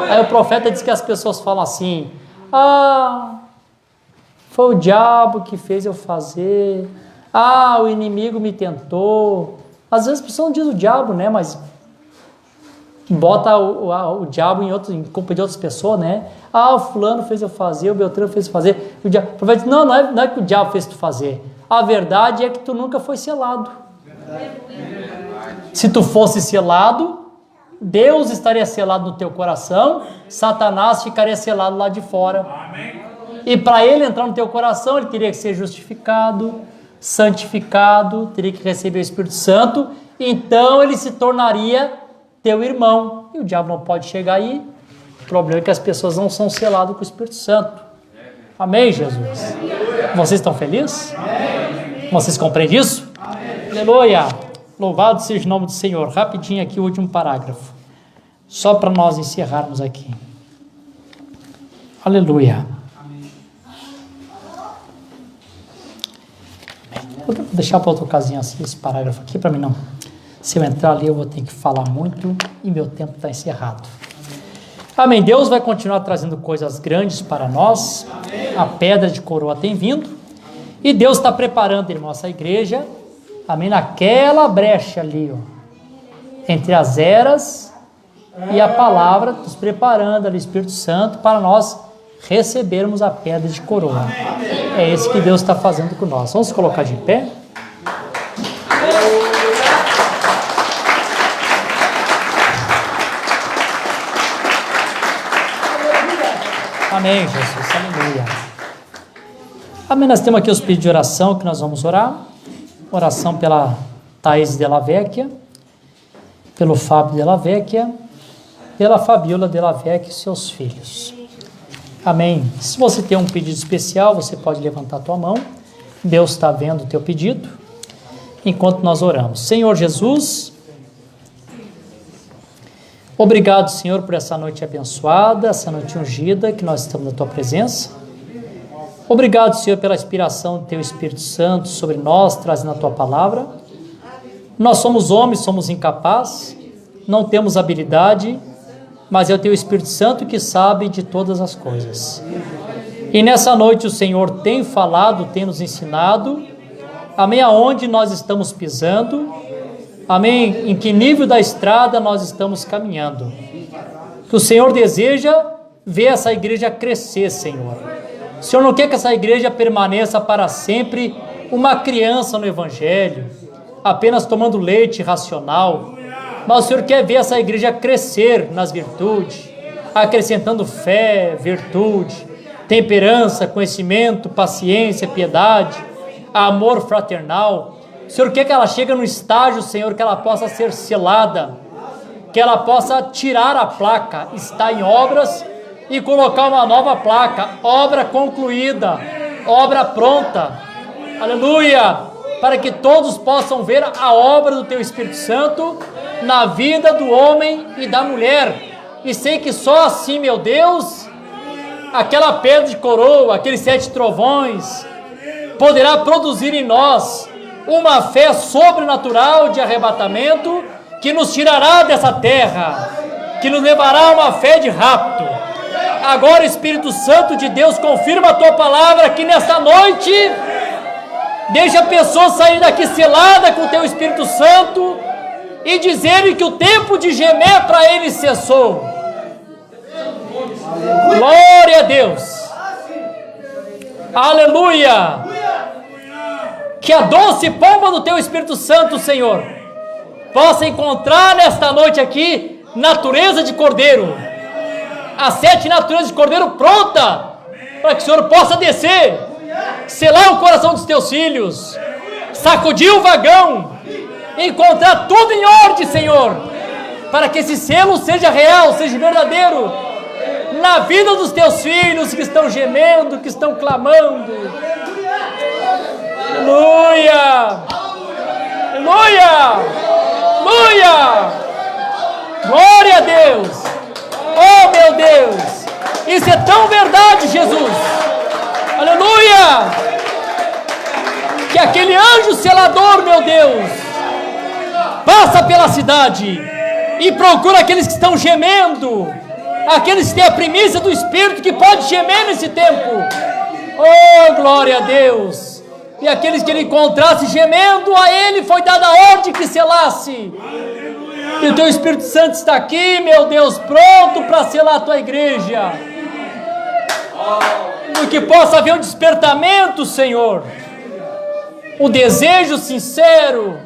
Aí o profeta diz que as pessoas falam assim, foi o diabo que fez eu fazer, o inimigo me tentou. Às vezes a pessoa não diz o diabo, né, mas bota o diabo em culpa de outras pessoas, né, o fulano fez eu fazer, o Beltrano fez eu fazer, o profeta diz, não é que o diabo fez tu fazer, a verdade é que tu nunca foi selado. Se tu fosse selado, Deus estaria selado no teu coração, Satanás ficaria selado lá de fora. Amém. E para ele entrar no teu coração, ele teria que ser justificado, santificado, teria que receber o Espírito Santo, então ele se tornaria teu irmão. E o diabo não pode chegar aí. O problema é que as pessoas não são seladas com o Espírito Santo. Amém, Jesus? Vocês estão felizes? Vocês compreendem isso? Aleluia! Louvado seja o nome do Senhor. Rapidinho aqui o último parágrafo. Só para nós encerrarmos aqui. Aleluia. Vou deixar para outra ocasião assim, esse parágrafo aqui para mim não. Se eu entrar ali eu vou ter que falar muito e meu tempo está encerrado. Amém. Deus vai continuar trazendo coisas grandes para nós. A pedra de coroa tem vindo. E Deus está preparando, irmão, essa igreja, amém, naquela brecha ali, ó, entre as eras e a palavra, nos preparando ali, Espírito Santo, para nós recebermos a pedra de coroa. É isso que Deus está fazendo com nós. Vamos colocar de pé? Amém, Jesus, aleluia. Amém, nós temos aqui os pedidos de oração que nós vamos orar. Oração pela Thaís Della Vecchia, pelo Fábio Della Vecchia, pela Fabiola Della Vecchia e seus filhos. Amém. Se você tem um pedido especial, você pode levantar a tua mão. Deus está vendo o teu pedido, enquanto nós oramos. Senhor Jesus, obrigado, Senhor, por essa noite abençoada, essa noite ungida, que nós estamos na tua presença. Obrigado, Senhor, pela inspiração do teu Espírito Santo sobre nós, trazendo a tua palavra. Nós somos homens, somos incapazes, não temos habilidade, mas é o teu Espírito Santo que sabe de todas as coisas. E nessa noite o Senhor tem falado, tem nos ensinado, amém, aonde nós estamos pisando, amém, em que nível da estrada nós estamos caminhando. Que o Senhor deseja ver essa igreja crescer, Senhor. O Senhor não quer que essa igreja permaneça para sempre uma criança no Evangelho, apenas tomando leite racional, mas o Senhor quer ver essa igreja crescer nas virtudes, acrescentando fé, virtude, temperança, conhecimento, paciência, piedade, amor fraternal. O Senhor quer que ela chegue no estágio, Senhor, que ela possa ser selada, que ela possa tirar a placa, está em obras, e colocar uma nova placa, obra concluída, obra pronta, aleluia, para que todos possam ver a obra do teu Espírito Santo na vida do homem e da mulher, e sei que só assim, meu Deus, aquela pedra de coroa, aqueles 7 trovões, poderá produzir em nós uma fé sobrenatural de arrebatamento, que nos tirará dessa terra, que nos levará a uma fé de rapto. Agora, Espírito Santo de Deus, confirma a tua palavra aqui nesta noite, deixa a pessoa sair daqui selada com o teu Espírito Santo e dizerem que o tempo de gemer para ele cessou. Glória a Deus, aleluia. Que a doce pomba do teu Espírito Santo, Senhor, possa encontrar nesta noite aqui natureza de cordeiro, as 7 naturezas de cordeiro pronta, para que o Senhor possa descer, selar o coração dos teus filhos, sacudir o vagão, encontrar tudo em ordem, Senhor, para que esse selo seja real, seja verdadeiro, na vida dos teus filhos que estão gemendo, que estão clamando. Aleluia, aleluia, aleluia, glória a Deus. Oh, meu Deus, isso é tão verdade, Jesus, aleluia, que aquele anjo selador, meu Deus, passa pela cidade e procura aqueles que estão gemendo, aqueles que têm a primícia do Espírito, que pode gemer nesse tempo. Oh, glória a Deus. E aqueles que ele encontrasse gemendo, a ele foi dada a ordem que selasse. E o teu Espírito Santo está aqui, meu Deus, pronto para selar a tua igreja. E que possa haver um despertamento, Senhor, o desejo sincero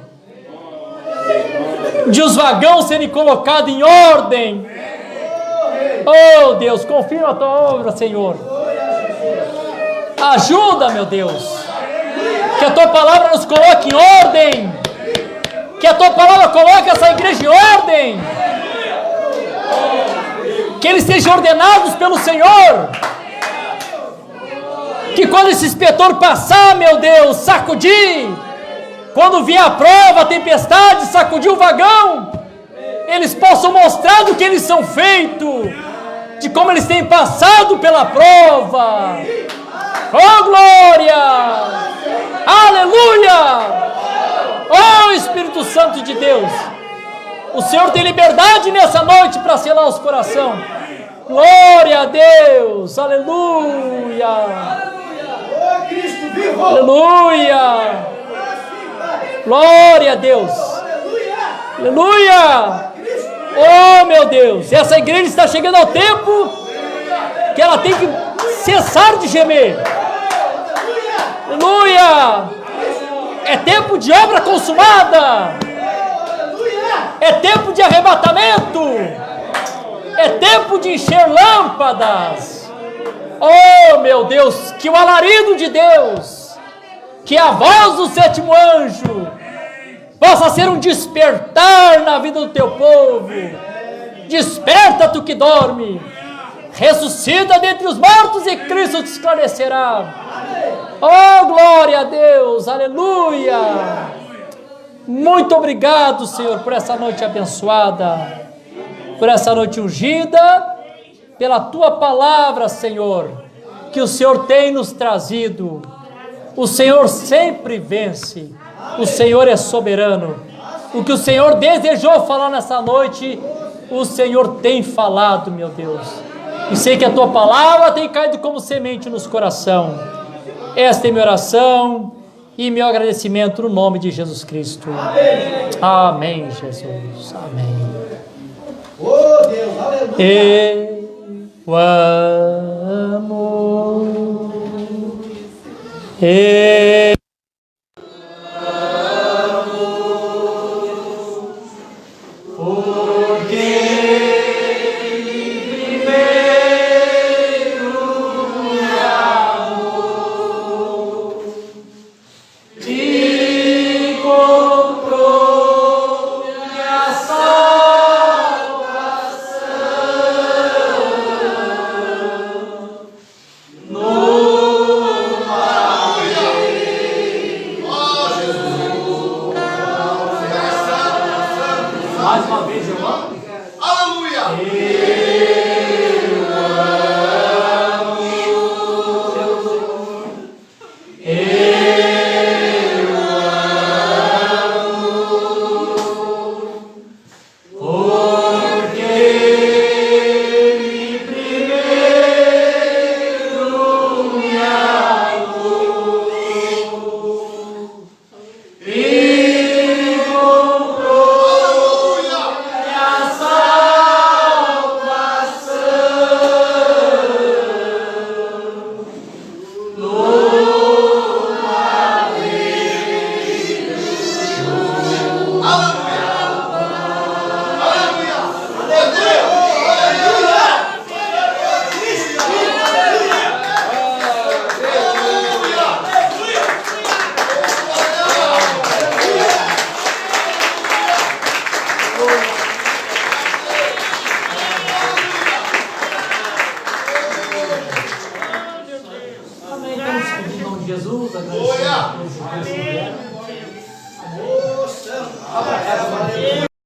de os vagões serem colocados em ordem. Oh, Deus, confirma a tua obra, Senhor. Ajuda, meu Deus, que a tua palavra nos coloque em ordem, que a tua palavra coloque essa igreja em ordem, que eles sejam ordenados pelo Senhor, que quando esse inspetor passar, meu Deus, sacudir, quando vier a prova, a tempestade, sacudir o vagão, eles possam mostrar do que eles são feitos, de como eles têm passado pela prova. Oh, glória, aleluia. Oh, Espírito Santo de Deus, o Senhor tem liberdade nessa noite para selar os corações. Glória a Deus, aleluia. Oh, Cristo vivo, Aleluia! Glória a Deus! Aleluia! Oh, meu Deus! Essa igreja está chegando ao tempo que ela tem que cessar de gemer. Aleluia! É tempo de obra consumada. É tempo de arrebatamento. É tempo de encher lâmpadas. Oh, meu Deus, que o alarido de Deus, que a voz do sétimo anjo possa ser um despertar na vida do teu povo. Desperta, tu que dorme, ressuscita dentre os mortos e Cristo te esclarecerá. Oh, glória a Deus, aleluia. Muito obrigado, Senhor, por essa noite abençoada, por essa noite ungida, pela tua palavra, Senhor, que o Senhor tem nos trazido. O Senhor sempre vence, o Senhor é soberano. O que o Senhor desejou falar nessa noite, o Senhor tem falado, meu Deus. E sei que a tua palavra tem caído como semente nos corações. Esta é minha oração e meu agradecimento no nome de Jesus Cristo. Amém, Jesus. Amém. Oh, Deus, aleluia. Eu amo. Mais uma vez eu amo. Aleluia. Amém. Estamos pedindo em nome de Jesus, agradecendo a todos que vieram.